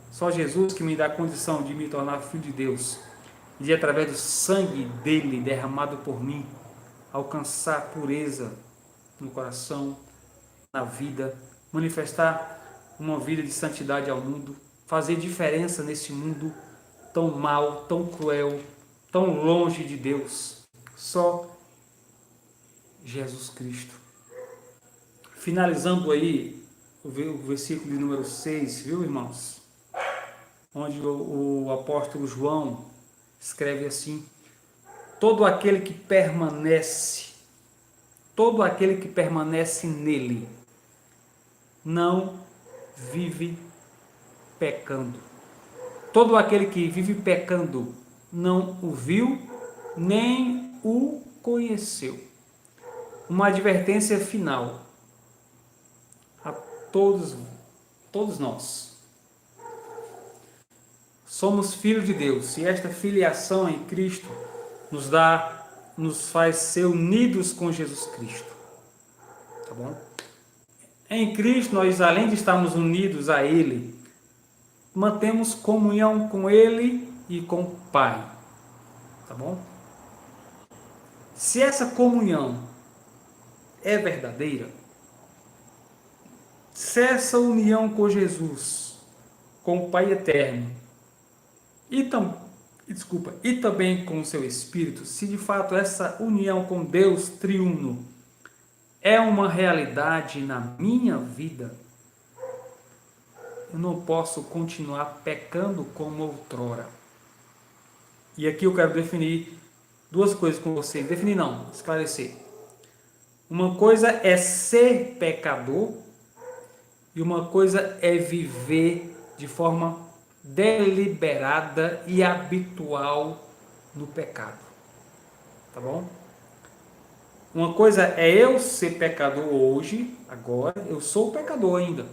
Só Jesus que me dá a condição de me tornar filho de Deus. E de, através do sangue dele derramado por mim, alcançar pureza no coração, na vida, manifestar uma vida de santidade ao mundo, fazer diferença nesse mundo tão mau, tão cruel, tão longe de Deus. Só Jesus Cristo. Finalizando aí o versículo de número 6, viu, irmãos? Onde o apóstolo João escreve assim: todo aquele que permanece nele, não vive pecando. Todo aquele que vive pecando não o viu, nem o conheceu. Uma advertência final a todos nós. Somos filhos de Deus e esta filiação em Cristo nos faz ser unidos com Jesus Cristo. Tá bom? Em Cristo, nós, além de estarmos unidos a Ele, mantemos comunhão com Ele e com o Pai. Tá bom? Se essa comunhão é verdadeira, se essa união com Jesus, com o Pai Eterno, e também com o seu Espírito, se de fato essa união com Deus triuno é uma realidade na minha vida, eu não posso continuar pecando como outrora. E aqui eu quero definir duas coisas com vocês. Definir não, esclarecer. Uma coisa é ser pecador e uma coisa é viver de forma deliberada e habitual no pecado. Tá bom? Uma coisa é eu ser pecador hoje, agora, eu sou pecador ainda.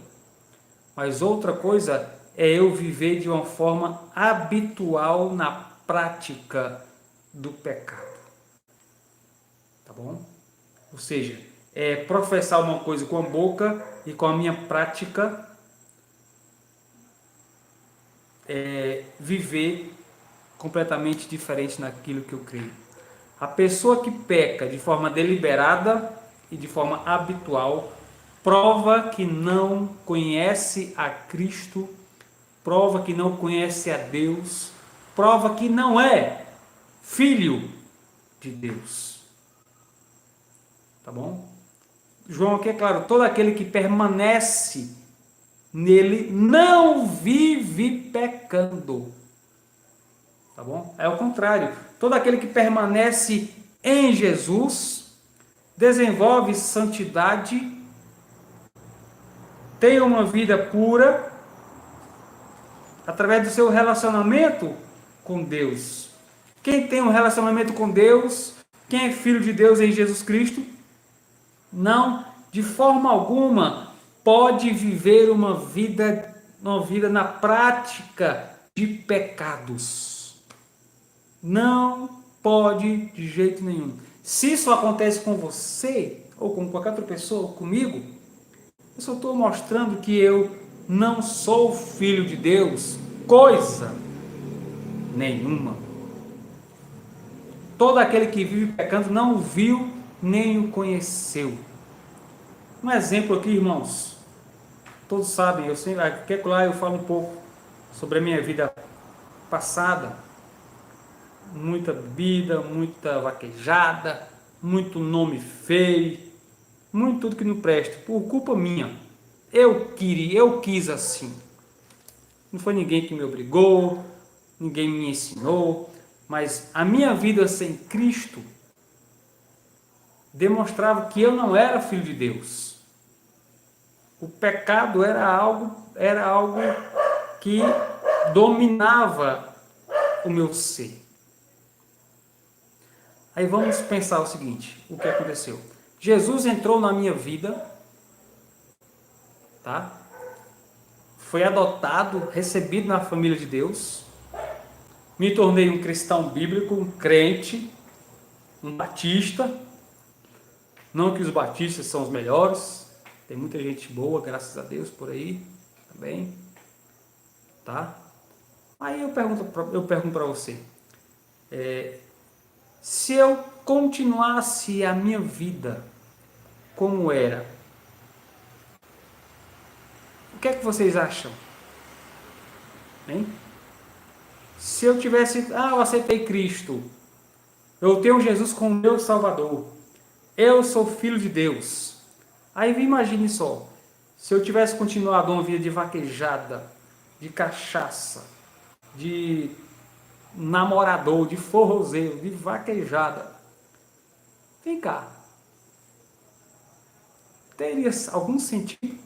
Mas outra coisa é eu viver de uma forma habitual na prática do pecado. Tá bom? Ou seja, é professar uma coisa com a boca e com a minha prática viver completamente diferente naquilo que eu creio. A pessoa que peca de forma deliberada e de forma habitual prova que não conhece a Cristo, prova que não conhece a Deus, prova que não é filho de Deus. Tá bom? João aqui é claro, todo aquele que permanece nele não vive pecando. Tá bom? É o contrário. Todo aquele que permanece em Jesus desenvolve santidade, tem uma vida pura através do seu relacionamento com Deus. Quem tem um relacionamento com Deus, quem é filho de Deus em Jesus Cristo, não, de forma alguma, pode viver uma vida na prática de pecados. Não pode de jeito nenhum. Se isso acontece com você, ou com qualquer outra pessoa, ou comigo, eu só estou mostrando que eu não sou filho de Deus, coisa nenhuma. Todo aquele que vive pecando não o viu nem o conheceu. Um exemplo aqui, irmãos. Todos sabem, eu sempre, aqui lá eu falo um pouco sobre a minha vida passada. Muita bebida, muita vaquejada, muito nome feio, muito tudo que não presta, por culpa minha. Eu quis assim. Não foi ninguém que me obrigou, ninguém me ensinou, mas a minha vida sem Cristo demonstrava que eu não era filho de Deus. O pecado era algo que dominava o meu ser. Aí vamos pensar o seguinte, o que aconteceu? Jesus entrou na minha vida, tá? Foi adotado, recebido na família de Deus, me tornei um cristão bíblico, um crente, um batista. Não que os batistas são os melhores, tem muita gente boa, graças a Deus, por aí, também, tá? Aí eu pergunto para você, se eu continuasse a minha vida como era, o que é que vocês acham? Hein? Se eu tivesse, eu aceitei Cristo, eu tenho Jesus como meu Salvador, eu sou filho de Deus. Aí imagine só, se eu tivesse continuado uma vida de vaquejada, de cachaça, de namorador, de forrozeiro, de vaquejada, vem cá, teria algum sentido?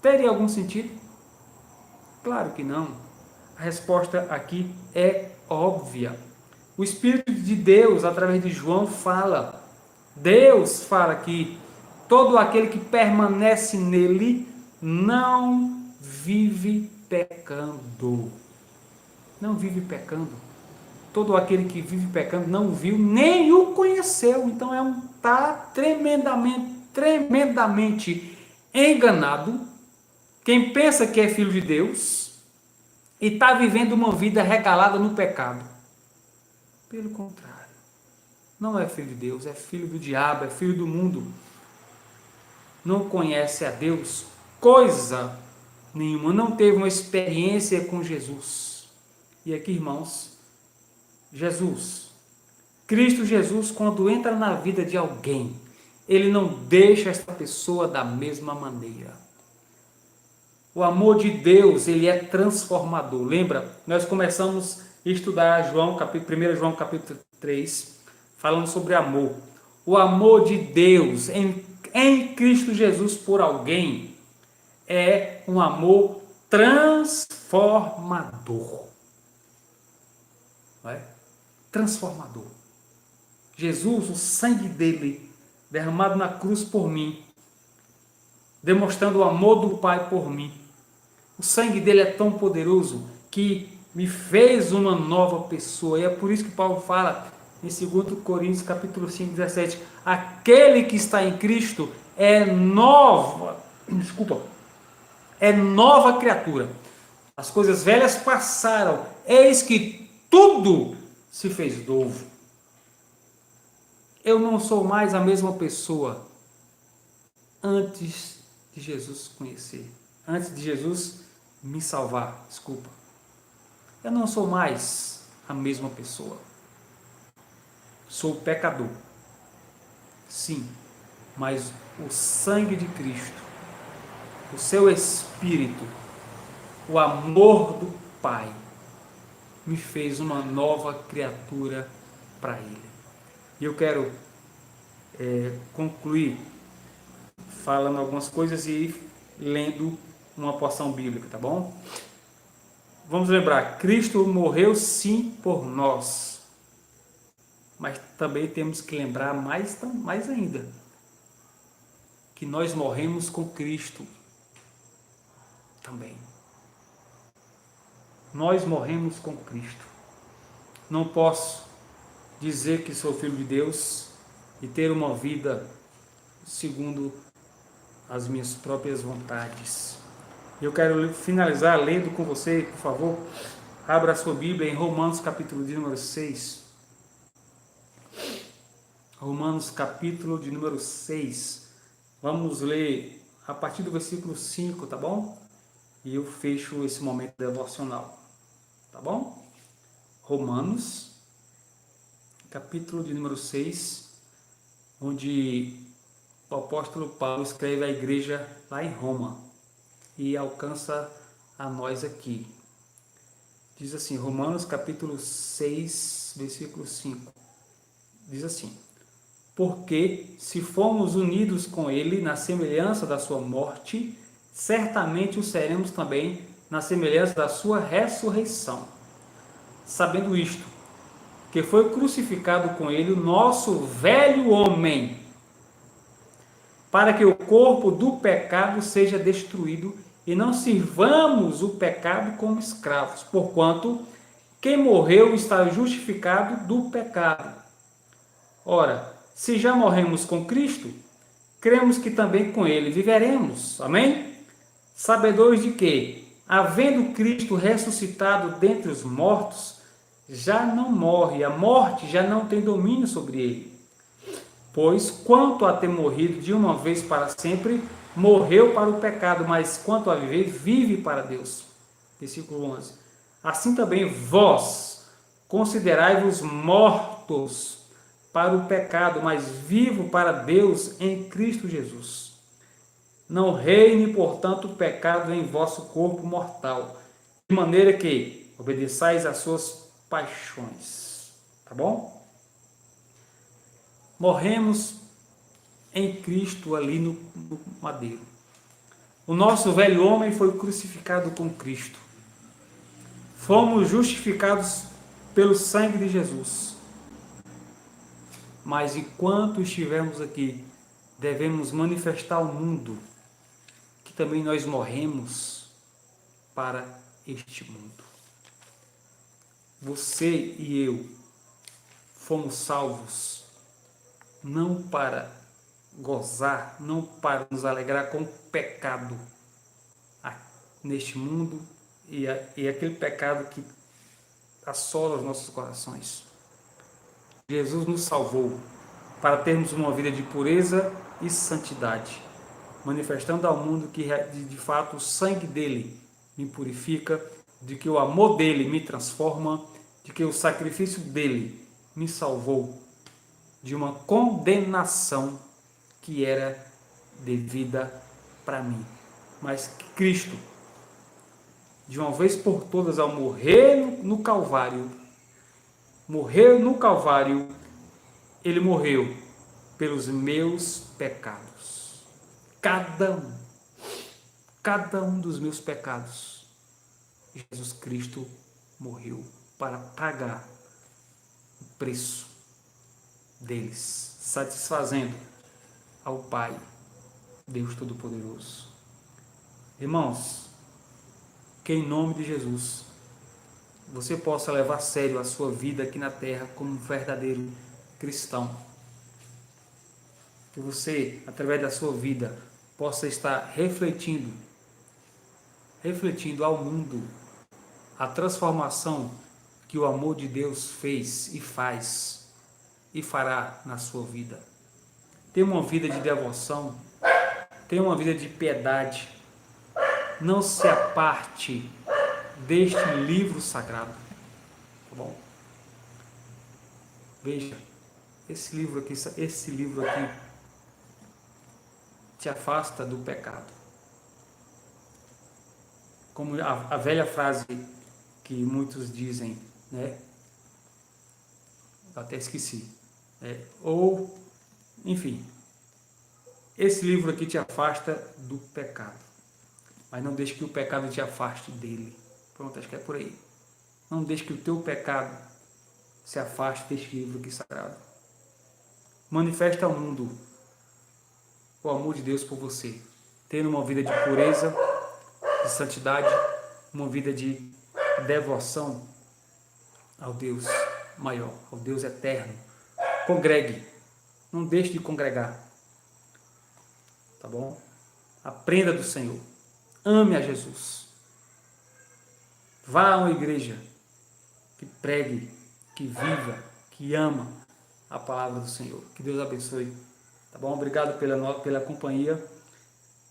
Teria algum sentido? Claro que não. A resposta aqui é óbvia. O Espírito de Deus, através de João, fala. Deus fala que todo aquele que permanece nele não vive pecando. Não vive pecando. Todo aquele que vive pecando não viu nem o conheceu. Então está tremendamente enganado quem pensa que é filho de Deus e está vivendo uma vida regalada no pecado. Pelo contrário, não é filho de Deus, é filho do diabo, é filho do mundo. Não conhece a Deus coisa nenhuma, não teve uma experiência com Jesus. E aqui, irmãos, Cristo Jesus, quando entra na vida de alguém, ele não deixa essa pessoa da mesma maneira. O amor de Deus, ele é transformador. Lembra? Nós começamos a estudar 1 João capítulo 3, falando sobre amor. O amor de Deus em Cristo Jesus por alguém é um amor transformador. Não é? Transformador. Jesus, o sangue dele, derramado na cruz por mim, demonstrando o amor do Pai por mim. O sangue dele é tão poderoso que me fez uma nova pessoa. E é por isso que Paulo fala em 2 Coríntios capítulo 5, 17, aquele que está em Cristo é nova criatura. As coisas velhas passaram, eis que tudo se fez novo. Eu não sou mais a mesma pessoa antes de Jesus conhecer, antes de Jesus me salvar, Eu não sou mais a mesma pessoa. Sou pecador. sim, mas o sangue de Cristo, o seu Espírito, o amor do Pai, me fez uma nova criatura para Ele. E eu quero concluir falando algumas coisas e lendo uma porção bíblica, tá bom? Vamos lembrar, Cristo morreu sim por nós, mas também temos que lembrar mais ainda, que nós morremos com Cristo também. Nós morremos com Cristo. Não posso dizer que sou filho de Deus e ter uma vida segundo as minhas próprias vontades. Eu quero finalizar lendo com você, por favor. Abra a sua Bíblia em Romanos capítulo de número 6. Romanos capítulo de número 6. Vamos ler a partir do versículo 5, tá bom? E eu fecho esse momento devocional, tá bom? Romanos capítulo de número 6, onde o apóstolo Paulo escreve à igreja lá em Roma e alcança a nós aqui. Diz assim, Romanos capítulo 6, versículo 5. Diz assim: porque se fomos unidos com ele na semelhança da sua morte, certamente o seremos também na semelhança da sua ressurreição. Sabendo isto, que foi crucificado com ele o nosso velho homem, para que o corpo do pecado seja destruído e não sirvamos o pecado como escravos, porquanto quem morreu está justificado do pecado. Ora, se já morremos com Cristo, cremos que também com ele viveremos. Amém? Sabedores de que, havendo Cristo ressuscitado dentre os mortos, já não morre, a morte já não tem domínio sobre ele. Pois, quanto a ter morrido de uma vez para sempre, morreu para o pecado, mas quanto a viver, vive para Deus. Versículo 11. Assim também vós, considerai-vos mortos para o pecado, mas vivo para Deus em Cristo Jesus. Não reine, portanto, o pecado em vosso corpo mortal, de maneira que obedeçais às suas paixões. Tá bom? Morremos em Cristo ali no madeiro. O nosso velho homem foi crucificado com Cristo. Fomos justificados pelo sangue de Jesus. Mas enquanto estivermos aqui, devemos manifestar ao mundo que também nós morremos para este mundo. Você e eu fomos salvos não para gozar, não para nos alegrar com o pecado neste mundo e aquele pecado que assola os nossos corações. Jesus nos salvou para termos uma vida de pureza e santidade, manifestando ao mundo que de fato o sangue dele me purifica, de que o amor dele me transforma, de que o sacrifício dele me salvou de uma condenação que era devida para mim. Mas Cristo, de uma vez por todas, ao morrer no Calvário, ele morreu pelos meus pecados. Cada um dos meus pecados, Jesus Cristo morreu para pagar o preço deles, satisfazendo ao Pai, Deus Todo-Poderoso. Irmãos, que em nome de Jesus você possa levar a sério a sua vida aqui na terra como um verdadeiro cristão. Que você, através da sua vida, possa estar refletindo ao mundo a transformação que o amor de Deus fez e faz e fará na sua vida. Tenha uma vida de devoção, tenha uma vida de piedade. Não se aparte deste livro sagrado. Tá bom? Veja, esse livro aqui te afasta do pecado. Como a velha frase que muitos dizem, né? Eu até esqueci. Ou, enfim, esse livro aqui te afasta do pecado. Mas não deixe que o pecado te afaste dele. Pronto, acho que é por aí. Não deixe que o teu pecado se afaste deste livro aqui sagrado. Manifesta ao mundo o amor de Deus por você. Tendo uma vida de pureza, de santidade, uma vida de devoção ao Deus maior, ao Deus eterno. Congregue. Não deixe de congregar. Tá bom? Aprenda do Senhor. Ame a Jesus. Vá a uma igreja que pregue, que viva, que ama a palavra do Senhor. Que Deus abençoe. Tá bom? Obrigado pela companhia,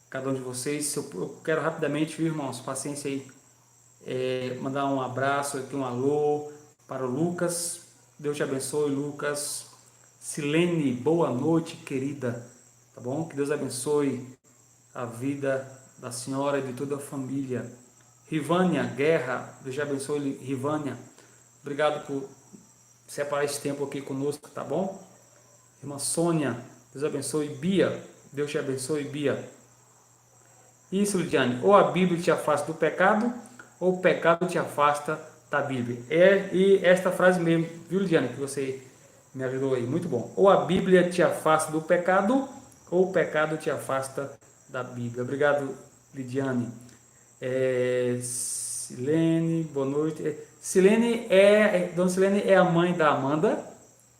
cada um de vocês. Eu quero rapidamente, viu, irmãos, paciência aí, mandar um abraço aqui, um alô para o Lucas. Deus te abençoe, Lucas. Silene, boa noite, querida. Tá bom? Que Deus abençoe a vida da senhora e de toda a família. Rivânia Guerra, Deus te abençoe, Rivânia. Obrigado por separar esse tempo aqui conosco, tá bom? Irmã Sônia, Deus abençoe. Bia, Deus te abençoe, Bia. Isso, Lidiane, ou a Bíblia te afasta do pecado, ou o pecado te afasta da Bíblia. E esta frase mesmo, viu, Lidiane, que você me ajudou aí, muito bom. Ou a Bíblia te afasta do pecado, ou o pecado te afasta da Bíblia. Obrigado, Lidiane. Silene, boa noite. Dona Silene é a mãe da Amanda.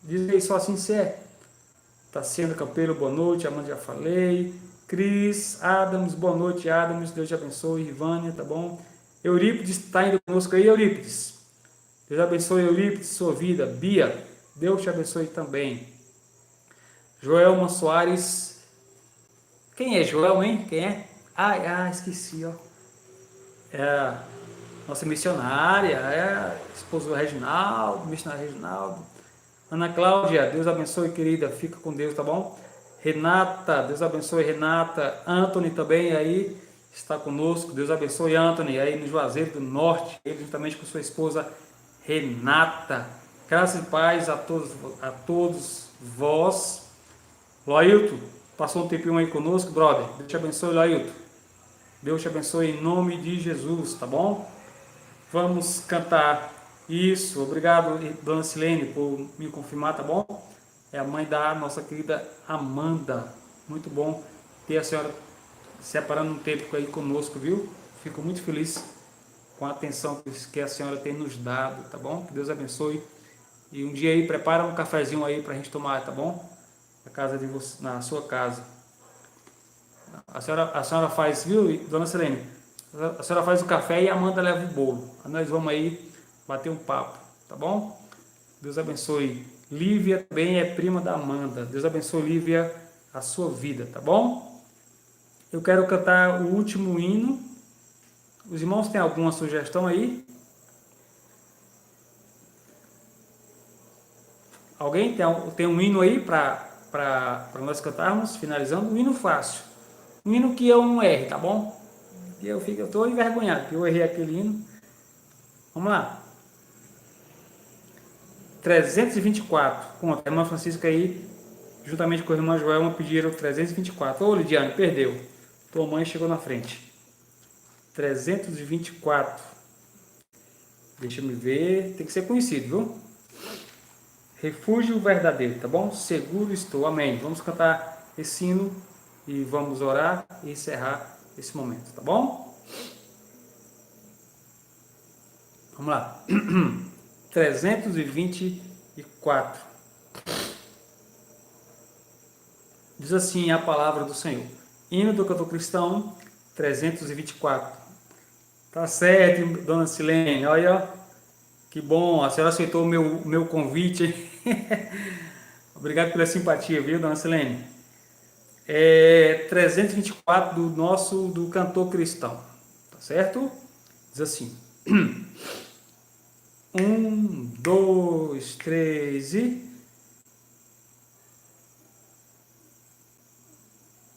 Diz aí só assim se é. Tassiano Campeiro, boa noite. Amanda, já falei. Cris, Adams, boa noite, Adams. Deus te abençoe. Ivânia, tá bom? Eurípides está indo conosco aí, Eurípides. Deus abençoe, Eurípides, sua vida. Bia, Deus te abençoe também. Joelma Soares. Quem é Joelma, hein? Quem é? Esqueci, ó. É a nossa missionária, esposa do Reginaldo, missionário Reginaldo. Ana Cláudia, Deus abençoe, querida, fica com Deus, tá bom? Renata, Deus abençoe, Renata. Anthony também aí está conosco, Deus abençoe, Anthony, aí no Juazeiro do Norte, ele juntamente com sua esposa Renata. Graças e paz a todos vós. Loailton, passou um tempinho aí conosco, brother. Deus te abençoe, Loailton. Deus te abençoe em nome de Jesus, tá bom? Vamos cantar isso. Obrigado, dona Silene, por me confirmar, tá bom? É a mãe da nossa querida Amanda. Muito bom ter a senhora separando um tempo aí conosco, viu? Fico muito feliz com a atenção que a senhora tem nos dado, tá bom? Que Deus abençoe. E um dia aí, prepara um cafezinho aí pra gente tomar, tá bom? Na sua casa. A senhora faz, viu, dona Selene? A senhora faz o café e a Amanda leva o bolo. Nós vamos aí bater um papo, tá bom? Deus abençoe. Lívia também é prima da Amanda. Deus abençoe, Lívia, a sua vida, tá bom? Eu quero cantar o último hino. Os irmãos têm alguma sugestão aí? Alguém tem um hino aí para nós cantarmos, finalizando? Um hino fácil. Um hino que eu não erre, tá bom? E eu estou envergonhado, porque eu errei aquele hino. Vamos lá. 324. Com a irmã Francisca aí, juntamente com a irmã Joelma, pediram 324. Ô, Lidiane, perdeu. Tua mãe chegou na frente. 324. Deixa eu me ver. Tem que ser conhecido, viu? Refúgio verdadeiro, tá bom? Seguro estou. Amém. Vamos cantar esse hino e vamos orar e encerrar esse momento, tá bom? Vamos lá. 324. Diz assim a palavra do Senhor. Hino do cantor cristão, 324. Tá certo, dona Silene. Olha, que bom. A senhora aceitou o meu convite. Obrigado pela simpatia, viu, dona Silene? 324 do cantor cristão. Tá certo? Diz assim. 1, 2, 3 e...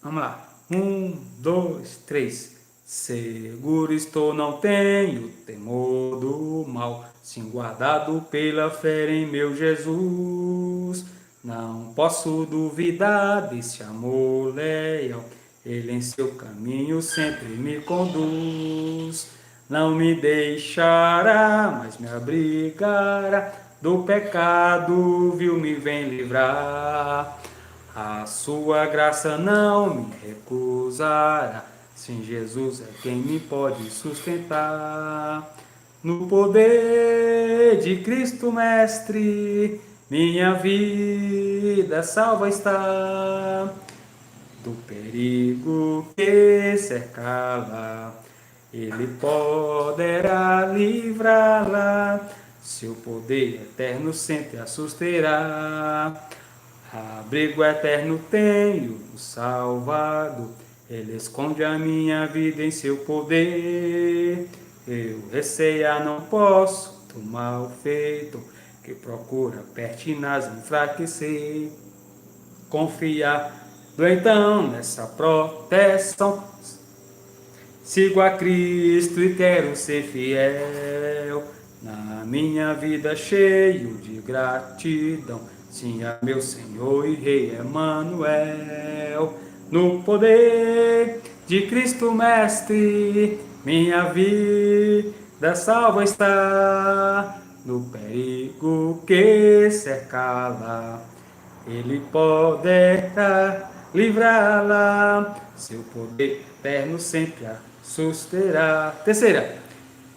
Vamos lá. 1, 2, 3. Seguro estou, não tenho temor do mal, sim guardado pela fé em meu Jesus. Não posso duvidar desse amor leal, ele em seu caminho sempre me conduz. Não me deixará, mas me abrigará, do pecado vil me vem livrar. A sua graça não me recusará, sim, Jesus é quem me pode sustentar. No poder de Cristo Mestre, minha vida salva está. Do perigo que cercá-la, ele poderá livrá-la. Seu poder eterno sempre a susterá. Abrigo eterno tenho o Salvador, ele esconde a minha vida em seu poder. Eu recear não posso do mal feito, que procura pertinaz enfraquecer. Confiar do então nessa proteção, sigo a Cristo e quero ser fiel. Na minha vida cheio de gratidão, sim, a meu Senhor e Rei Emanuel. No poder de Cristo Mestre, minha vida salva está. No perigo que cercá-la, ele poderá livrá-la. Seu poder eterno sempre a susterá. Terceira.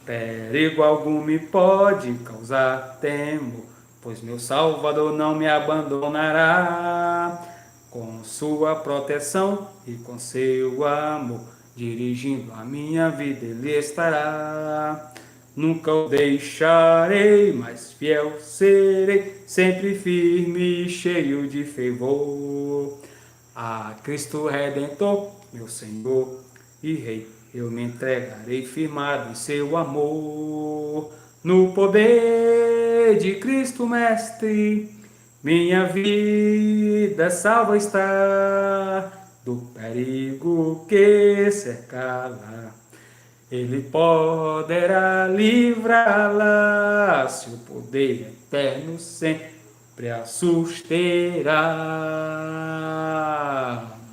Perigo algum me pode causar temor, pois meu Salvador não me abandonará. Com sua proteção e com seu amor, dirigindo a minha vida ele estará. Nunca o deixarei, mas fiel serei, sempre firme e cheio de fervor. A Cristo Redentor, meu Senhor e Rei, eu me entregarei firmado em seu amor. No poder de Cristo Mestre, minha vida salva está. Do perigo que cercá-la, ele poderá livrá-la. Seu poder eterno sempre a susterá.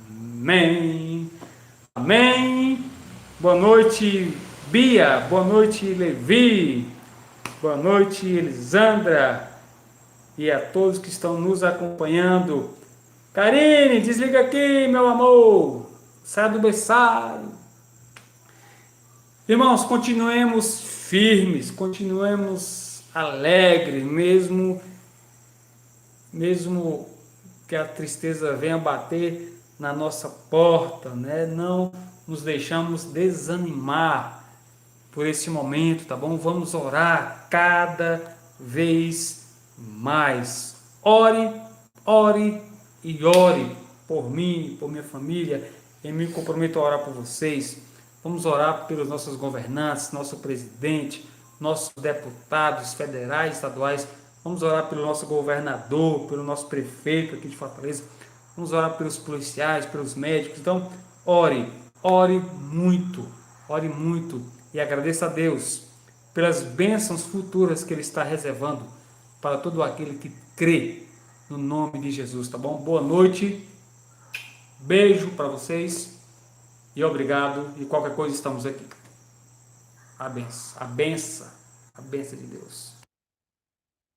Amém. Amém. Boa noite, Bia. Boa noite, Levi. Boa noite, Elisandra. E a todos que estão nos acompanhando. Karine, desliga aqui, meu amor. Sai do berçário. Irmãos, continuemos firmes, continuemos alegres, mesmo que a tristeza venha bater na nossa porta, né? Não nos deixamos desanimar por esse momento, tá bom? Vamos orar cada vez mais. Ore, ore e ore por mim, por minha família. Eu me comprometo a orar por vocês. Vamos orar pelos nossos governantes, nosso presidente, nossos deputados federais, estaduais. Vamos orar pelo nosso governador, pelo nosso prefeito aqui de Fortaleza. Vamos orar pelos policiais, pelos médicos. Então, ore muito e agradeça a Deus pelas bênçãos futuras que Ele está reservando para todo aquele que crê no nome de Jesus, tá bom? Boa noite, beijo para vocês e obrigado. E qualquer coisa estamos aqui. A benção de Deus.